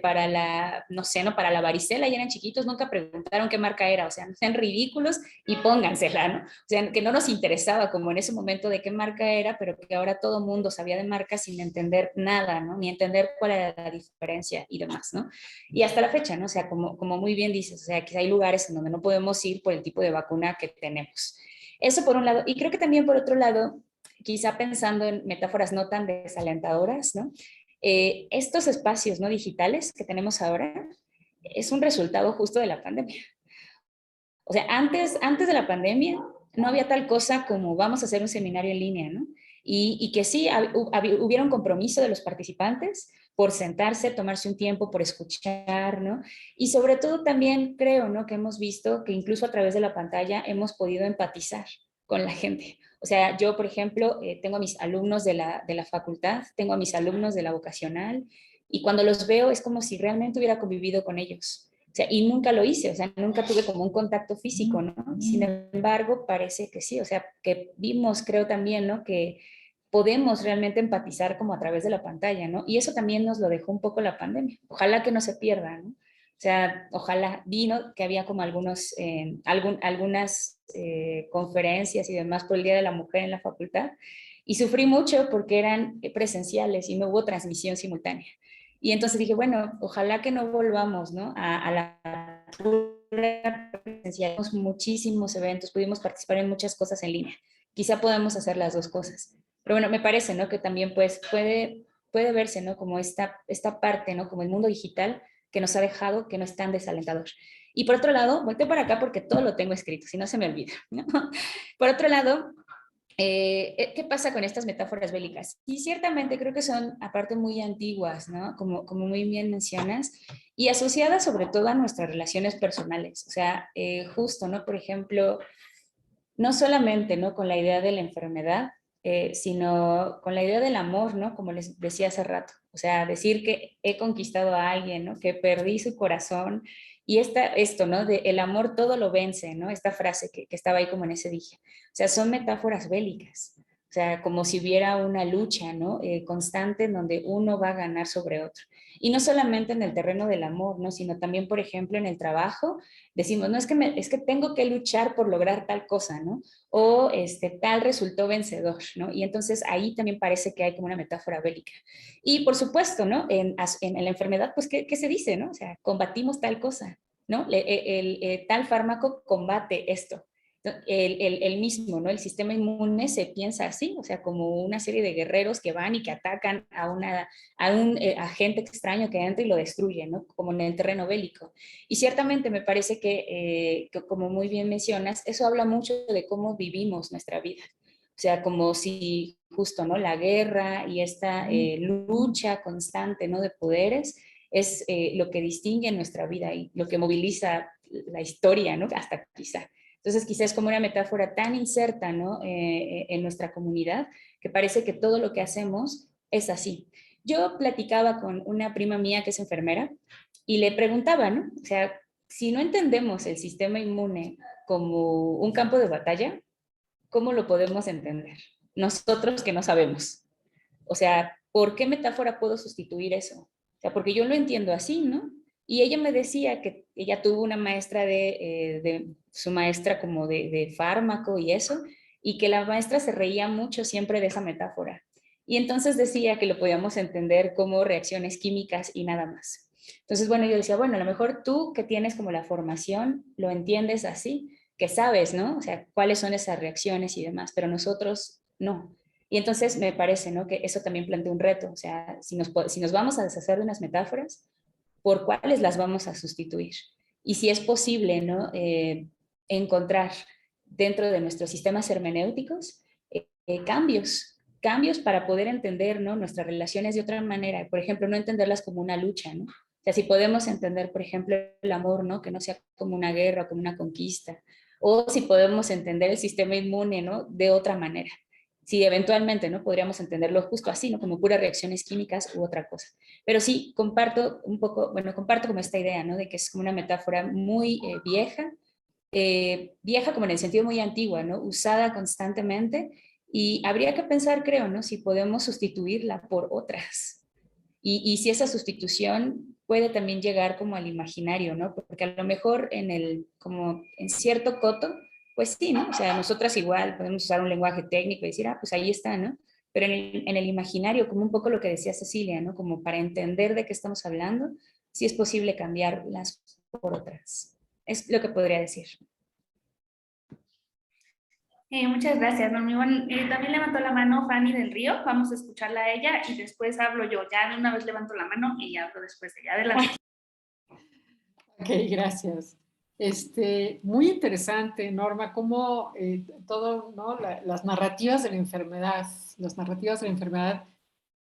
para la, no sé, ¿no? Para la varicela y eran chiquitos, nunca preguntaron qué marca era, o sea, no sean ridículos y póngansela, ¿no? O sea, que no nos interesaba como en ese momento de qué marca era, pero que ahora todo mundo sabía de marca sin entender nada, ¿no? Ni entender cuál era la diferencia y demás, ¿no? Y hasta la fecha, ¿no? O sea, como muy bien dices, o sea, que hay lugares en donde no podemos ir por el tipo de vacuna que tenemos. Eso por un lado. Y creo que también por otro lado, quizá pensando en metáforas no tan desalentadoras, ¿no? Estos espacios no digitales que tenemos ahora es un resultado justo de la pandemia. O sea, antes de la pandemia no había tal cosa como vamos a hacer un seminario en línea, ¿no? Y que sí, hubiera un compromiso de los participantes por sentarse, tomarse un tiempo, por escuchar, ¿no? Y sobre todo también creo, ¿no? Que hemos visto que incluso a través de la pantalla hemos podido empatizar con la gente. O sea, yo, por ejemplo, tengo a mis alumnos de la facultad, tengo a mis alumnos de la vocacional, y cuando los veo es como si realmente hubiera convivido con ellos. O sea, y nunca lo hice, o sea, nunca tuve como un contacto físico, ¿no? Sin embargo, parece que sí, o sea, que vimos, creo también, ¿no? Que podemos realmente empatizar como a través de la pantalla, ¿no? Y eso también nos lo dejó un poco la pandemia. Ojalá que no se pierda, ¿no? O sea, ojalá, vino que había como algunas conferencias y demás por el Día de la Mujer en la facultad, y sufrí mucho porque eran presenciales y no hubo transmisión simultánea. Y entonces dije, bueno, ojalá que no volvamos, ¿no? A la presencial. Muchísimos eventos, pudimos participar en muchas cosas en línea. Quizá podamos hacer las dos cosas. Pero bueno, me parece, ¿no? Que también pues puede verse, ¿no? Como esta parte, ¿no? Como el mundo digital que nos ha dejado, que no es tan desalentador. Y por otro lado, volteo para acá porque todo lo tengo escrito, si no se me olvida, ¿no? Por otro lado, ¿qué pasa con estas metáforas bélicas? Y ciertamente creo que son, aparte, muy antiguas, ¿no? Como muy bien mencionas, y asociadas sobre todo a nuestras relaciones personales. O sea, justo, ¿no? Por ejemplo, no solamente, ¿no? Con la idea de la enfermedad, sino con la idea del amor, ¿no? Como les decía hace rato. O sea, decir que he conquistado a alguien, ¿no? Que perdí su corazón. Y esto, ¿no? De el amor todo lo vence, ¿no? Esta frase que estaba ahí como en ese dije. O sea, son metáforas bélicas. O sea, como si hubiera una lucha, ¿no? Constante en donde uno va a ganar sobre otro. Y no solamente en el terreno del amor, ¿no? Sino también, por ejemplo, en el trabajo. Decimos, no, es que tengo que luchar por lograr tal cosa, ¿no? O tal resultó vencedor, ¿no? Y entonces ahí también parece que hay como una metáfora bélica. Y por supuesto, ¿no? En la enfermedad, pues, ¿qué se dice, no? O sea, combatimos tal cosa, ¿no? Tal fármaco combate esto. El mismo, ¿no? El sistema inmune se piensa así, o sea, como una serie de guerreros que van y que atacan a un agente extraño que entra y lo destruye, ¿no? Como en el terreno bélico. Y ciertamente me parece que, como muy bien mencionas, eso habla mucho de cómo vivimos nuestra vida. O sea, como si justo, ¿no? La guerra y esta lucha constante, ¿no? De poderes es lo que distingue nuestra vida y lo que moviliza la historia, ¿no? Hasta quizá. Entonces, quizás es como una metáfora tan inserta, ¿no? En nuestra comunidad, que parece que todo lo que hacemos es así. Yo platicaba con una prima mía que es enfermera y le preguntaba, ¿no? O sea, si no entendemos el sistema inmune como un campo de batalla, ¿cómo lo podemos entender? Nosotros que no sabemos. O sea, ¿por qué metáfora puedo sustituir eso? O sea, porque yo lo entiendo así, ¿no? Y ella me decía que ella tuvo una maestra de su maestra como de fármaco y eso, y que la maestra se reía mucho siempre de esa metáfora. Y entonces decía que lo podíamos entender como reacciones químicas y nada más. Entonces, bueno, yo decía, bueno, a lo mejor tú que tienes como la formación, lo entiendes así, que sabes, ¿no? O sea, cuáles son esas reacciones y demás, pero nosotros no. Y entonces me parece, ¿no? Que eso también plantea un reto. O sea, si nos vamos a deshacer de unas metáforas, ¿por cuáles las vamos a sustituir? Y si es posible, ¿no? Encontrar dentro de nuestros sistemas hermenéuticos cambios para poder entender, ¿no? Nuestras relaciones de otra manera. Por ejemplo, no entenderlas como una lucha, ¿no? O sea, si podemos entender, por ejemplo, el amor, ¿no? Que no sea como una guerra o como una conquista. O si podemos entender el sistema inmune, ¿no? De otra manera. Si eventualmente, ¿no? Podríamos entenderlo justo así, ¿no? Como puras reacciones químicas u otra cosa. Pero sí, comparto un poco, bueno, comparto como esta idea, ¿no? De que es como una metáfora muy vieja como en el sentido muy antigua, ¿no? Usada constantemente y habría que pensar, creo, ¿no? Si podemos sustituirla por otras. Y si esa sustitución puede también llegar como al imaginario, ¿no? Porque a lo mejor como en cierto coto, pues sí, ¿no? O sea, nosotras igual podemos usar un lenguaje técnico y decir, ah, pues ahí está, ¿no? Pero en el imaginario, como un poco lo que decía Cecilia, ¿no? Como para entender de qué estamos hablando, sí es posible cambiarlas por otras. Es lo que podría decir. Muchas gracias, Norma. Bueno, también levantó la mano Fanny del Río. Vamos a escucharla a ella y después hablo yo. Ya de una vez levanto la mano y ya hablo después de ella. Adelante. Ok, gracias. Muy interesante, Norma, cómo todo, ¿no? Las narrativas de la enfermedad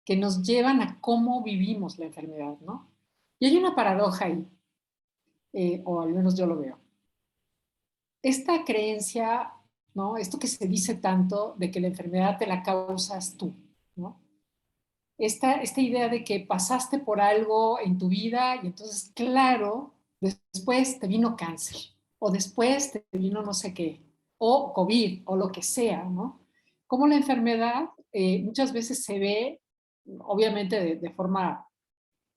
que nos llevan a cómo vivimos la enfermedad, ¿no? Y hay una paradoja ahí, o al menos yo lo veo. Esta creencia, ¿no? Esto que se dice tanto de que la enfermedad te la causas tú, ¿no? Esta idea de que pasaste por algo en tu vida y entonces, claro, después te vino cáncer, o después te vino no sé qué, o COVID, o lo que sea, ¿no? Como la enfermedad muchas veces se ve, obviamente de forma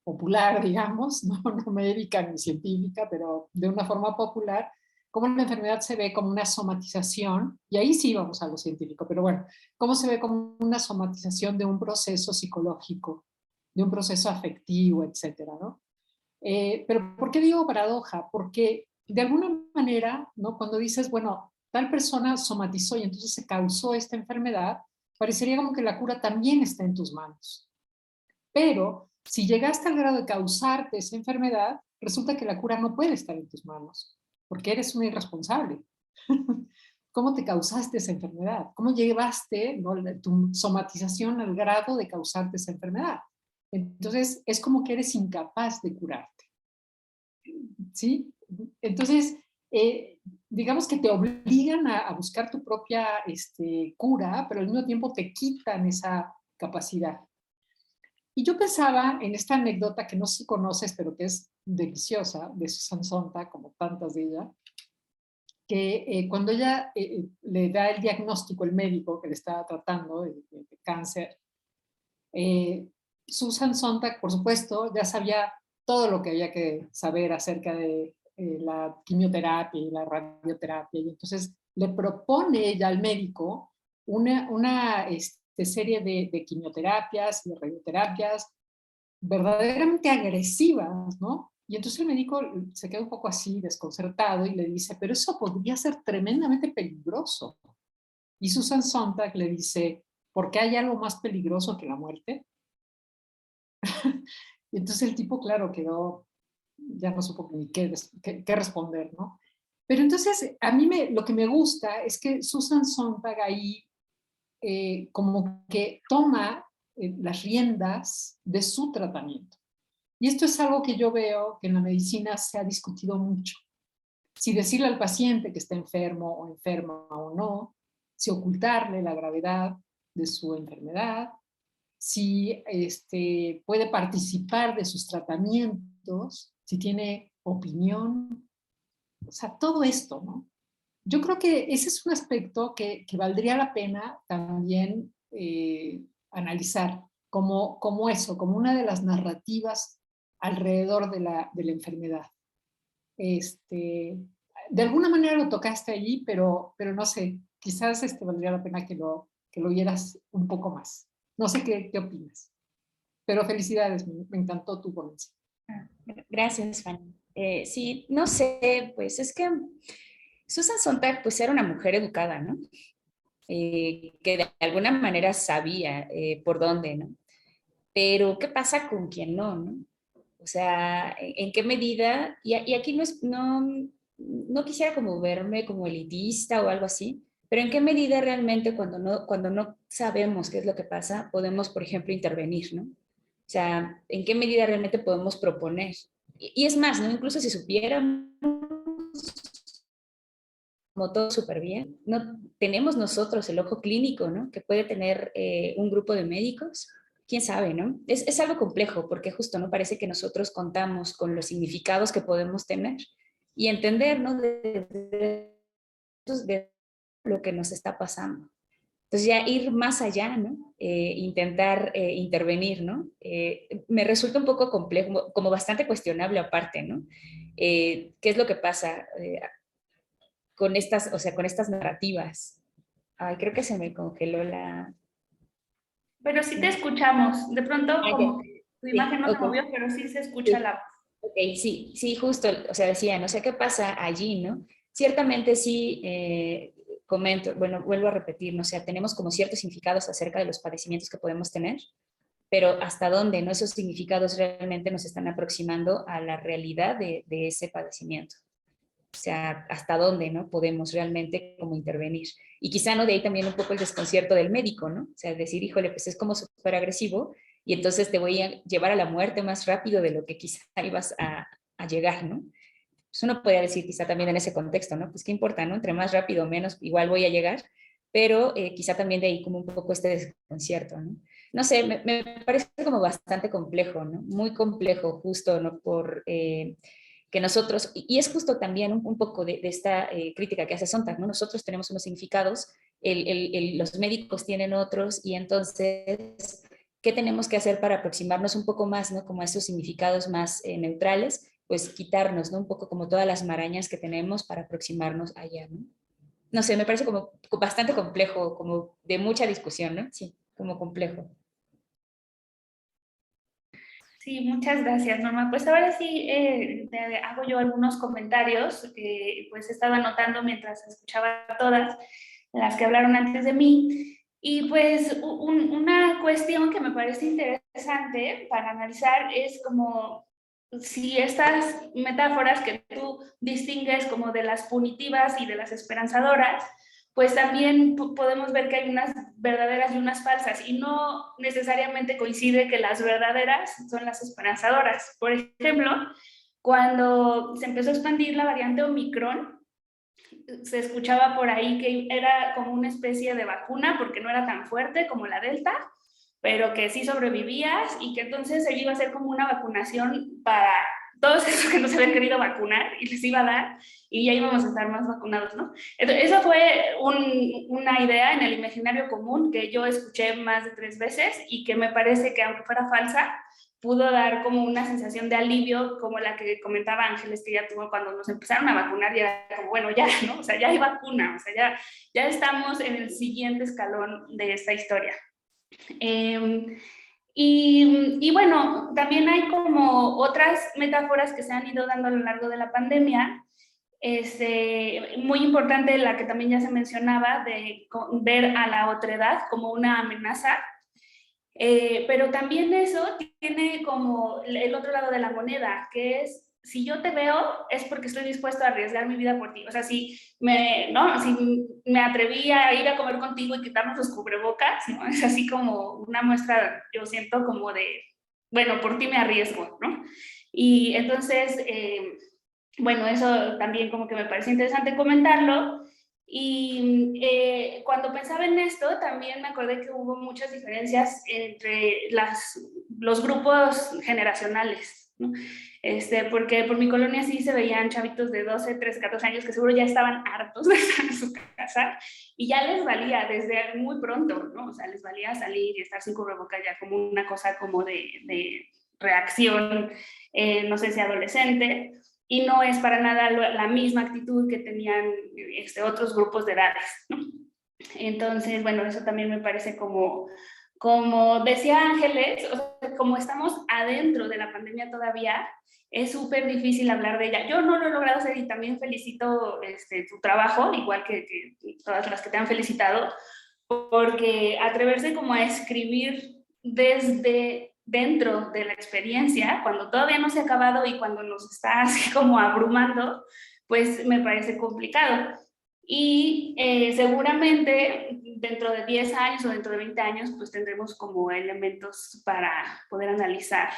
popular, digamos, no médica ni científica, pero de una forma popular, cómo la enfermedad se ve como una somatización, y ahí sí vamos a lo científico, pero bueno, cómo se ve como una somatización de un proceso psicológico, de un proceso afectivo, etcétera, ¿no? Pero ¿por qué digo paradoja? Porque de alguna manera, ¿no? Cuando dices, bueno, tal persona somatizó y entonces se causó esta enfermedad, parecería como que la cura también está en tus manos. Pero si llegaste al grado de causarte esa enfermedad, resulta que la cura no puede estar en tus manos, porque eres una irresponsable. ¿Cómo te causaste esa enfermedad? ¿Cómo llevaste, ¿no? tu somatización al grado de causarte esa enfermedad? Entonces, es como que eres incapaz de curarte. ¿Sí? Entonces, digamos que te obligan a buscar tu propia cura, pero al mismo tiempo te quitan esa capacidad. Y yo pensaba en esta anécdota que no sé si conoces, pero que es deliciosa, de Susan Sontag, como tantas de ella, que cuando ella le da el diagnóstico, el médico que le estaba tratando de cáncer, Susan Sontag, por supuesto, ya sabía todo lo que había que saber acerca de la quimioterapia y la radioterapia, y entonces le propone ella al médico una serie de quimioterapias y de radioterapias verdaderamente agresivas, ¿no? Y entonces el médico se queda un poco así, desconcertado, y le dice, pero eso podría ser tremendamente peligroso. Y Susan Sontag le dice, ¿por qué hay algo más peligroso que la muerte? Y entonces el tipo, claro, quedó, ya no supo ni qué responder, ¿no? Pero entonces a mí lo que me gusta es que Susan Sontag ahí como que toma las riendas de su tratamiento. Y esto es algo que yo veo que en la medicina se ha discutido mucho. Si decirle al paciente que está enfermo o enferma o no, si ocultarle la gravedad de su enfermedad, si puede participar de sus tratamientos, si tiene opinión, o sea, todo esto, ¿no? Yo creo que ese es un aspecto que valdría la pena también analizar. como eso, como una de las narrativas alrededor de la enfermedad. De alguna manera lo tocaste allí, pero no sé, quizás valdría la pena que lo oyeras un poco más. No sé qué opinas, pero felicidades, me encantó tu ponencia. Gracias, Fanny. Sí, no sé, pues es que Susan Sontag pues era una mujer educada, ¿no? Que de alguna manera sabía por dónde, ¿no? Pero ¿qué pasa con quien no, no? O sea, ¿en qué medida? Y aquí no quisiera como verme como elitista o algo así, pero ¿en qué medida realmente cuando no sabemos qué es lo que pasa, podemos, por ejemplo, intervenir, ¿no? O sea, ¿en qué medida realmente podemos proponer? Y es más, ¿no? Incluso si supiéramos como todo súper bien, no tenemos nosotros el ojo clínico, ¿no? Que puede tener un grupo de médicos, quién sabe, ¿no? Es algo complejo porque justo no parece que nosotros contamos con los significados que podemos tener y entender, ¿no? De lo que nos está pasando. Entonces ya ir más allá, ¿no? Intentar intervenir, ¿no? Me resulta un poco complejo, como bastante cuestionable aparte, ¿no? ¿Qué es lo que pasa con estas, o sea, con estas narrativas? Ay, creo que se me congeló la... Pero sí te escuchamos. De pronto Ah, ya. como que tu Sí, imagen no se ok. movió, pero sí se escucha Sí. la voz. Ok, sí, sí, justo, o sea, decía, no sé qué pasa allí, ¿no? Ciertamente sí, comento, bueno, vuelvo a repetir, ¿no? O sea, tenemos como ciertos significados acerca de los padecimientos que podemos tener, pero hasta dónde, ¿no? Esos significados realmente nos están aproximando a la realidad de ese padecimiento. O sea, hasta dónde, ¿no? Podemos realmente como intervenir. Y quizá, ¿no? De ahí también un poco el desconcierto del médico, ¿no? O sea, decir, híjole, pues es como súper agresivo y entonces te voy a llevar a la muerte más rápido de lo que quizá ibas a llegar, ¿no? Pues uno podría decir quizá también en ese contexto, ¿no? Pues qué importa, ¿no? Entre más rápido o menos, igual voy a llegar, pero quizá también de ahí como un poco este desconcierto, ¿no? No sé, me parece como bastante complejo, ¿no? Muy complejo, justo, ¿no? Por que nosotros, y es justo también un poco de esta crítica que hace Sontag, ¿no? Nosotros tenemos unos significados, los médicos tienen otros, y entonces, ¿qué tenemos que hacer para aproximarnos un poco más, ¿no? Como a esos significados más neutrales? Pues quitarnos, ¿no? Un poco como todas las marañas que tenemos para aproximarnos allá, ¿no? No sé, me parece como bastante complejo, como de mucha discusión, ¿no? Sí, como complejo. Sí, muchas gracias, Norma. Pues ahora sí te hago yo algunos comentarios que pues estaba anotando mientras escuchaba a todas las que hablaron antes de mí. Y pues una cuestión que me parece interesante para analizar es como si estas metáforas que tú distingues como de las punitivas y de las esperanzadoras, pues también podemos ver que hay unas verdaderas y unas falsas, y no necesariamente coincide que las verdaderas son las esperanzadoras. Por ejemplo, cuando se empezó a expandir la variante Omicron, se escuchaba por ahí que era como una especie de vacuna porque no era tan fuerte como la Delta, pero que sí sobrevivías y que entonces se iba a hacer como una vacunación para todos esos que no se habían querido vacunar y les iba a dar y ya íbamos a estar más vacunados, ¿no? Entonces, eso fue una idea en el imaginario común que yo escuché más de 3 veces y que me parece que aunque fuera falsa, pudo dar como una sensación de alivio como la que comentaba Ángeles que ya tuvo cuando nos empezaron a vacunar y era como, bueno, ya, ¿no? O sea, ya hay vacuna, o sea, ya estamos en el siguiente escalón de esta historia. Y bueno, también hay como otras metáforas que se han ido dando a lo largo de la pandemia. Muy importante la que también ya se mencionaba de ver a la otredad como una amenaza, pero también eso tiene como el otro lado de la moneda, que es, si yo te veo, es porque estoy dispuesto a arriesgar mi vida por ti. O sea, si me atreví a ir a comer contigo y quitarnos los cubrebocas, ¿no? Es así como una muestra, yo siento como de, bueno, por ti me arriesgo, ¿no? Y entonces, bueno, eso también como que me parece interesante comentarlo. Y cuando pensaba en esto, también me acordé que hubo muchas diferencias entre los grupos generacionales. ¿no? Porque por mi colonia sí se veían chavitos de 12, 13, 14 años que seguro ya estaban hartos de estar en su casa y ya les valía desde muy pronto, ¿no? O sea, les valía salir y estar sin cubrebocas ya como una cosa como de reacción, no sé si adolescente, y no es para nada la misma actitud que tenían otros grupos de edades, ¿no? Entonces, bueno, eso también me parece como decía Ángeles, o sea, como estamos adentro de la pandemia todavía, es súper difícil hablar de ella. Yo no lo he logrado hacer y también felicito tu trabajo, igual que todas las que te han felicitado, porque atreverse como a escribir desde dentro de la experiencia, cuando todavía no se ha acabado y cuando nos está así como abrumando, pues me parece complicado. Y seguramente dentro de 10 años o dentro de 20 años, pues tendremos como elementos para poder analizar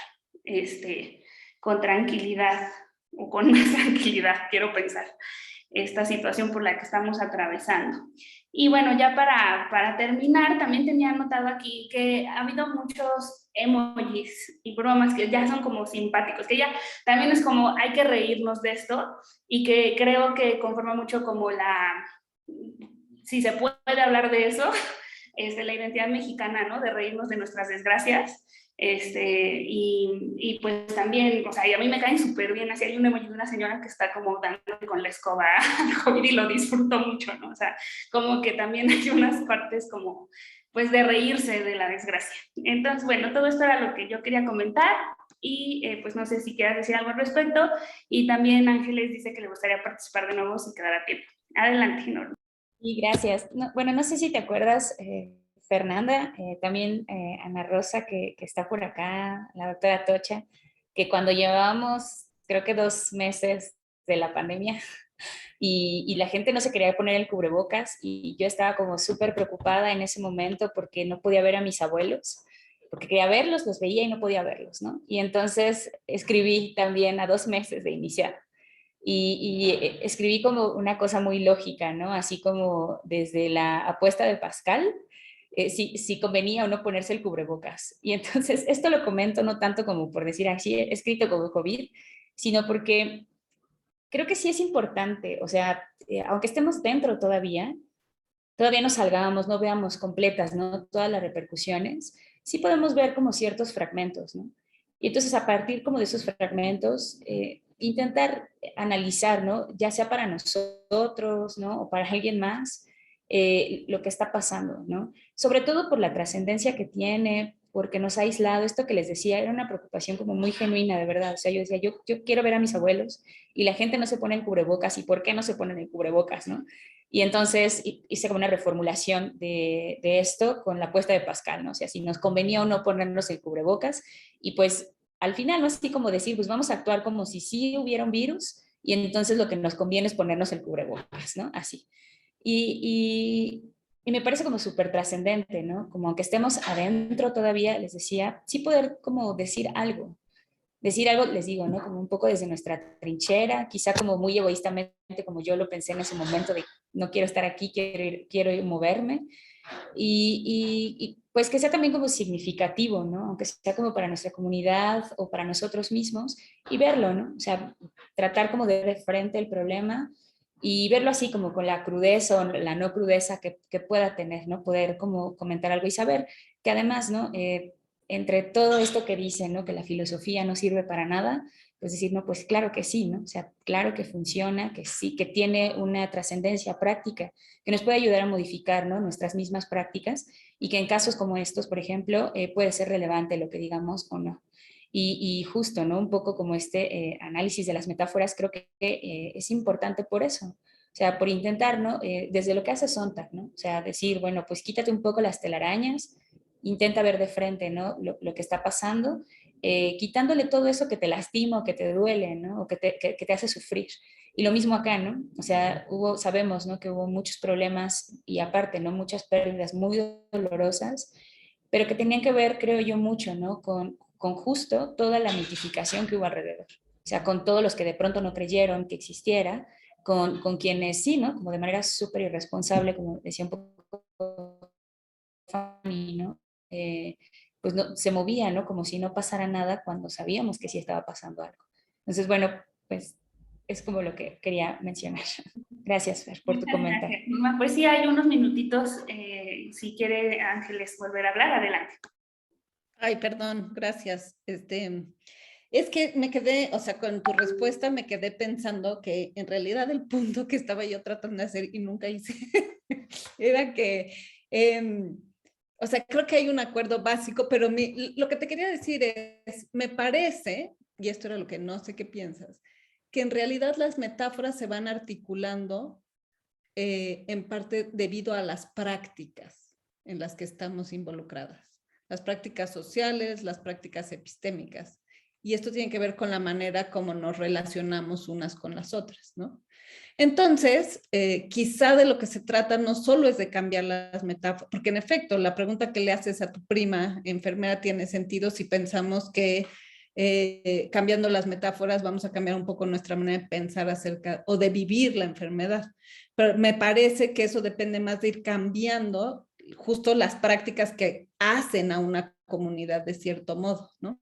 con tranquilidad o con más tranquilidad, quiero pensar, esta situación por la que estamos atravesando. Y bueno, ya para terminar, también tenía anotado aquí que ha habido muchos emojis y bromas que ya son como simpáticos, que ya también es como hay que reírnos de esto y que creo que conforma mucho como si se puede hablar de eso, la identidad mexicana, ¿no? De reírnos de nuestras desgracias. Y pues también, o sea, y a mí me caen súper bien, así hay un emoji de una señora que está como dando con la escoba al COVID y lo disfruto mucho, ¿no? O sea, como que también hay unas partes como, pues de reírse de la desgracia. Entonces, bueno, todo esto era lo que yo quería comentar y pues no sé si quieras decir algo al respecto y también Ángeles dice que le gustaría participar de nuevo si quedara tiempo. Adelante, Norma. Y gracias. Bueno, no sé si te acuerdas, Fernanda, también Ana Rosa, que está por acá, la doctora Tocha, que cuando llevábamos, creo que 2 meses de la pandemia, y la gente no se quería poner el cubrebocas, y yo estaba como súper preocupada en ese momento porque no podía ver a mis abuelos, porque quería verlos, los veía y no podía verlos, ¿no? Y entonces escribí también a 2 meses de iniciar y escribí como una cosa muy lógica, ¿no? Así como desde la apuesta de Pascal, si convenía o no ponerse el cubrebocas. Y entonces esto lo comento no tanto como por decir así, he escrito como COVID, sino porque creo que sí es importante, o sea, aunque estemos dentro todavía no salgamos, no veamos completas, ¿no? Todas las repercusiones, sí podemos ver como ciertos fragmentos, ¿no? Y entonces a partir como de esos fragmentos, intentar analizar, ¿no? Ya sea para nosotros, ¿no? O para alguien más, lo que está pasando, ¿no? Sobre todo por la trascendencia que tiene, porque nos ha aislado. Esto que les decía era una preocupación como muy genuina, de verdad. O sea, yo decía, yo quiero ver a mis abuelos y la gente no se pone en cubrebocas. ¿Y por qué no se ponen en cubrebocas, no? Y entonces hice como una reformulación de esto con la apuesta de Pascal, ¿no? O sea, si nos convenía o no ponernos el cubrebocas. Y pues al final, ¿no? Así como decir, pues vamos a actuar como si sí hubiera un virus y entonces lo que nos conviene es ponernos el cubrebocas, ¿no? Así. Y me parece como súper trascendente, ¿no? Como aunque estemos adentro todavía, les decía, sí poder como decir algo, les digo, ¿no? Como un poco desde nuestra trinchera, quizá como muy egoístamente, como yo lo pensé en ese momento de no quiero estar aquí, quiero ir moverme. Y pues que sea también como significativo, ¿no? Aunque sea como para nuestra comunidad o para nosotros mismos y verlo, ¿no? O sea, tratar como de ver de frente el problema y verlo así como con la crudeza o la no crudeza que pueda tener, ¿no? Poder como comentar algo y saber que además, ¿no? Entre todo esto que dicen, ¿no? Que la filosofía no sirve para nada, pues decir, no, pues claro que sí, ¿no? O sea, claro que funciona, que sí, que tiene una trascendencia práctica, que nos puede ayudar a modificar, ¿no? Nuestras mismas prácticas y que en casos como estos, por ejemplo, puede ser relevante lo que digamos o no. Y justo, ¿no? Un poco como este análisis de las metáforas, creo que es importante por eso. O sea, por intentar, ¿no? Desde lo que hace Sontag, ¿no? O sea, decir, bueno, pues quítate un poco las telarañas, intenta ver de frente, ¿no? Lo que está pasando, quitándole todo eso que te lastima o que te duele, ¿no? O que te hace sufrir. Y lo mismo acá, ¿no? O sea, sabemos, ¿no? Que hubo muchos problemas y aparte, ¿no? Muchas pérdidas muy dolorosas, pero que tenían que ver, creo yo, mucho, ¿no? Con justo toda la mitificación que hubo alrededor. O sea, con todos los que de pronto no creyeron que existiera, con quienes sí, ¿no? Como de manera súper irresponsable, como decía un poco Fanny, ¿no? pues no, se movía, ¿no? Como si no pasara nada cuando sabíamos que sí estaba pasando algo. Entonces, bueno, pues es como lo que quería mencionar. Gracias, Fer, por tu Muchas comentario. gracias, Norma. Pues sí, hay unos minutitos. Si quiere Ángeles volver a hablar, adelante. Ay, perdón, gracias. Es que me quedé, o sea, con tu respuesta me quedé pensando que en realidad el punto que estaba yo tratando de hacer y nunca hice era que, o sea, creo que hay un acuerdo básico, pero lo que te quería decir es, me parece, y esto era lo que no sé qué piensas, que en realidad las metáforas se van articulando en parte debido a las prácticas en las que estamos involucradas, las prácticas sociales, las prácticas epistémicas. Y esto tiene que ver con la manera como nos relacionamos unas con las otras, ¿no? Entonces, quizá de lo que se trata no solo es de cambiar las metáforas, porque en efecto, la pregunta que le haces a tu prima enfermera tiene sentido si pensamos que cambiando las metáforas vamos a cambiar un poco nuestra manera de pensar acerca o de vivir la enfermedad. Pero me parece que eso depende más de ir cambiando justo las prácticas que hacen a una comunidad de cierto modo, ¿no?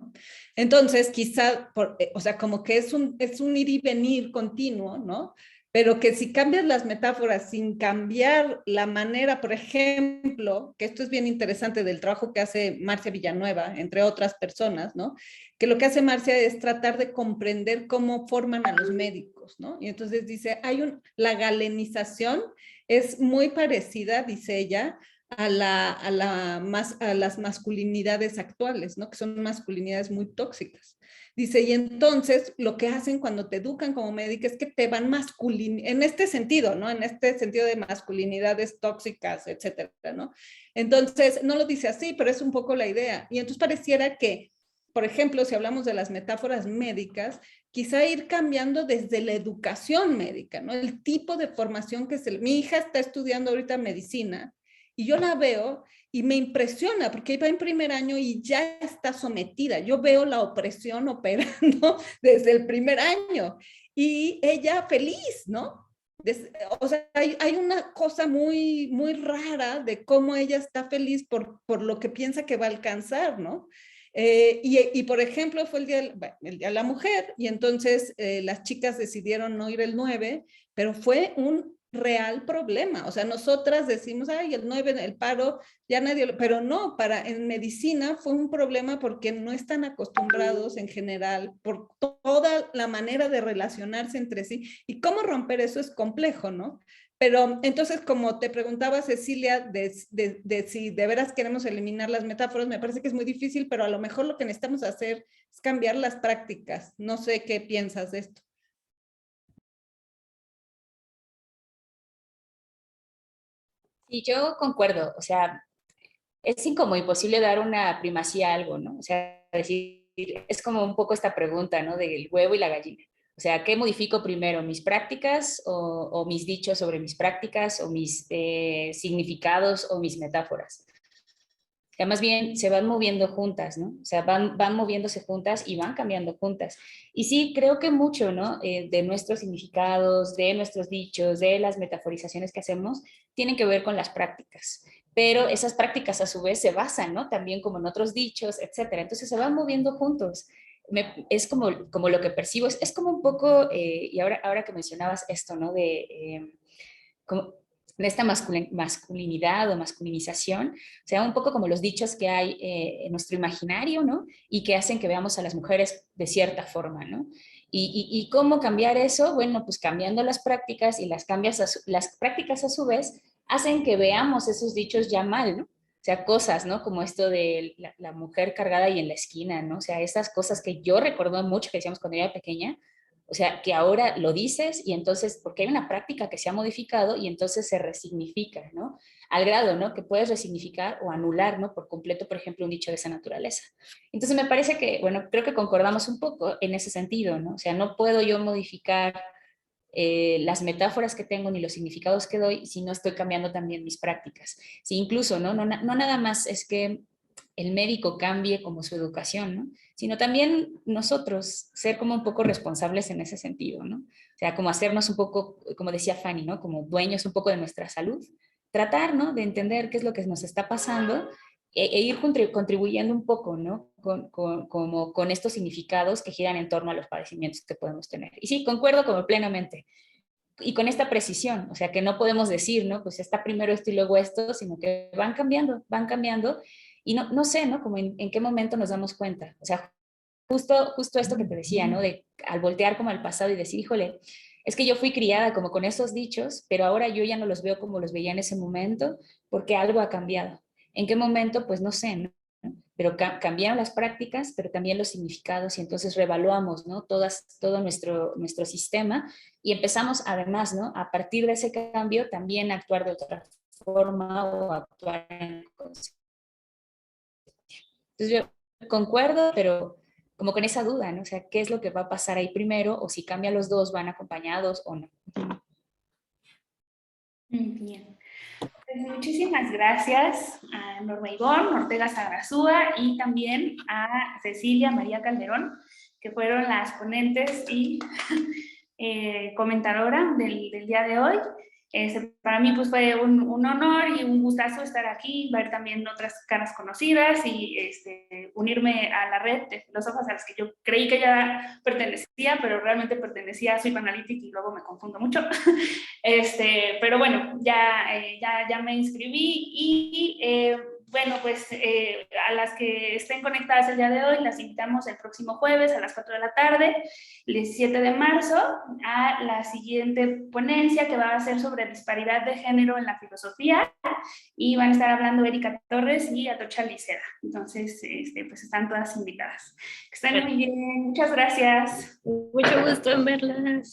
Entonces, quizá, o sea, como que es un ir y venir continuo, ¿no? Pero que si cambias las metáforas sin cambiar la manera, por ejemplo, que esto es bien interesante del trabajo que hace Marcia Villanueva, entre otras personas, ¿no? Que lo que hace Marcia es tratar de comprender cómo forman a los médicos, ¿no? Y entonces dice, la galenización es muy parecida, dice ella, a las masculinidades actuales, ¿no? Que son masculinidades muy tóxicas. Dice, y entonces lo que hacen cuando te educan como médica es que te van en este sentido, ¿no? En este sentido de masculinidades tóxicas, etcétera, ¿no? Entonces, no lo dice así, pero es un poco la idea. Y entonces pareciera que, por ejemplo, si hablamos de las metáforas médicas, quizá ir cambiando desde la educación médica, ¿no? El tipo de formación que mi hija está estudiando ahorita medicina y yo la veo y me impresiona porque va en primer año y ya está sometida. Yo veo la opresión operando desde el primer año y ella feliz, ¿no? O sea, hay una cosa muy, muy rara de cómo ella está feliz por lo que piensa que va a alcanzar, ¿no? Y por ejemplo, fue el día de la mujer y entonces las chicas decidieron no ir el 9, pero fue un real problema. O sea, nosotras decimos, ay, el 9, el paro, ya nadie, pero no, en medicina fue un problema porque no están acostumbrados en general por toda la manera de relacionarse entre sí y cómo romper eso es complejo, ¿no? Pero entonces, como te preguntaba Cecilia, de si de veras queremos eliminar las metáforas, me parece que es muy difícil, pero a lo mejor lo que necesitamos hacer es cambiar las prácticas. No sé qué piensas de esto. Y yo concuerdo, o sea, es como imposible dar una primacía a algo, ¿no? O sea, decir, es como un poco esta pregunta, ¿no? Del huevo y la gallina. O sea, ¿qué modifico primero? ¿Mis prácticas o mis dichos sobre mis prácticas o mis significados o mis metáforas? O sea, más bien se van moviendo juntas, ¿no? O sea, van moviéndose juntas y van cambiando juntas. Y sí, creo que mucho, ¿no? De nuestros significados, de nuestros dichos, de las metaforizaciones que hacemos, tienen que ver con las prácticas. Pero esas prácticas a su vez se basan, ¿no? También como en otros dichos, etcétera. Entonces se van moviendo juntos. Es como lo que percibo, es como un poco, y ahora que mencionabas esto, ¿no? Como, de esta masculinidad o masculinización, o sea, un poco como los dichos que hay en nuestro imaginario, ¿no? Y que hacen que veamos a las mujeres de cierta forma, ¿no? Y cómo cambiar eso, bueno, pues cambiando las prácticas y las prácticas a su vez hacen que veamos esos dichos ya mal, ¿no? O sea, cosas, ¿no? Como esto de la mujer cargada y en la esquina, ¿no? O sea, esas cosas que yo recuerdo mucho que decíamos cuando era pequeña, o sea, que ahora lo dices y entonces, porque hay una práctica que se ha modificado y entonces se resignifica, ¿no? Al grado, ¿no? Que puedes resignificar o anular, ¿no? Por completo, por ejemplo, un dicho de esa naturaleza. Entonces me parece que, bueno, creo que concordamos un poco en ese sentido, ¿no? O sea, no puedo yo modificar las metáforas que tengo ni los significados que doy si no estoy cambiando también mis prácticas. Si incluso, ¿no? No nada más es que el médico cambie como su educación, ¿no? Sino también nosotros ser como un poco responsables en ese sentido, ¿no? O sea, como hacernos un poco, como decía Fanny, ¿no? Como dueños un poco de nuestra salud, tratar, ¿no? De entender qué es lo que nos está pasando e ir contribuyendo un poco, ¿no? Con estos significados que giran en torno a los padecimientos que podemos tener. Y sí, concuerdo como plenamente. Y con esta precisión, o sea, que no podemos decir, ¿no? Pues está primero esto y luego esto, sino que van cambiando, y no sé, ¿no? Como en qué momento nos damos cuenta. O sea, justo esto que te decía, ¿no? De al voltear como al pasado y decir, híjole, es que yo fui criada como con esos dichos, pero ahora yo ya no los veo como los veía en ese momento, porque algo ha cambiado. ¿En qué momento? Pues no sé, ¿no? Pero cambiaron las prácticas, pero también los significados, y entonces reevaluamos, ¿no? Todo nuestro sistema, y empezamos además, ¿no? A partir de ese cambio también a actuar de otra forma o actuar en consecuencia. Entonces yo concuerdo, pero como con esa duda, ¿no? O sea, ¿qué es lo que va a pasar ahí primero? O si cambian los dos, ¿van acompañados o no? Bien. Pues muchísimas gracias a Norma Ivonne Ortega Sagrazúa y también a Cecilia María Calderón, que fueron las ponentes y comentadora del día de hoy. Para mí pues fue un honor y un gustazo estar aquí, ver también otras caras conocidas y unirme a la red de filósofas a las que yo creí que ya pertenecía, pero realmente pertenecía a Psychoanalytic y luego me confundo mucho. Pero bueno, ya me inscribí y bueno, pues a las que estén conectadas el día de hoy, las invitamos el próximo jueves a las 4 de la tarde, el 17 de marzo, a la siguiente ponencia que va a ser sobre disparidad de género en la filosofía, y van a estar hablando Erika Torres y Atocha Liceda. Entonces, pues están todas invitadas. Que estén muy bien, muchas gracias. Mucho gusto en verlas.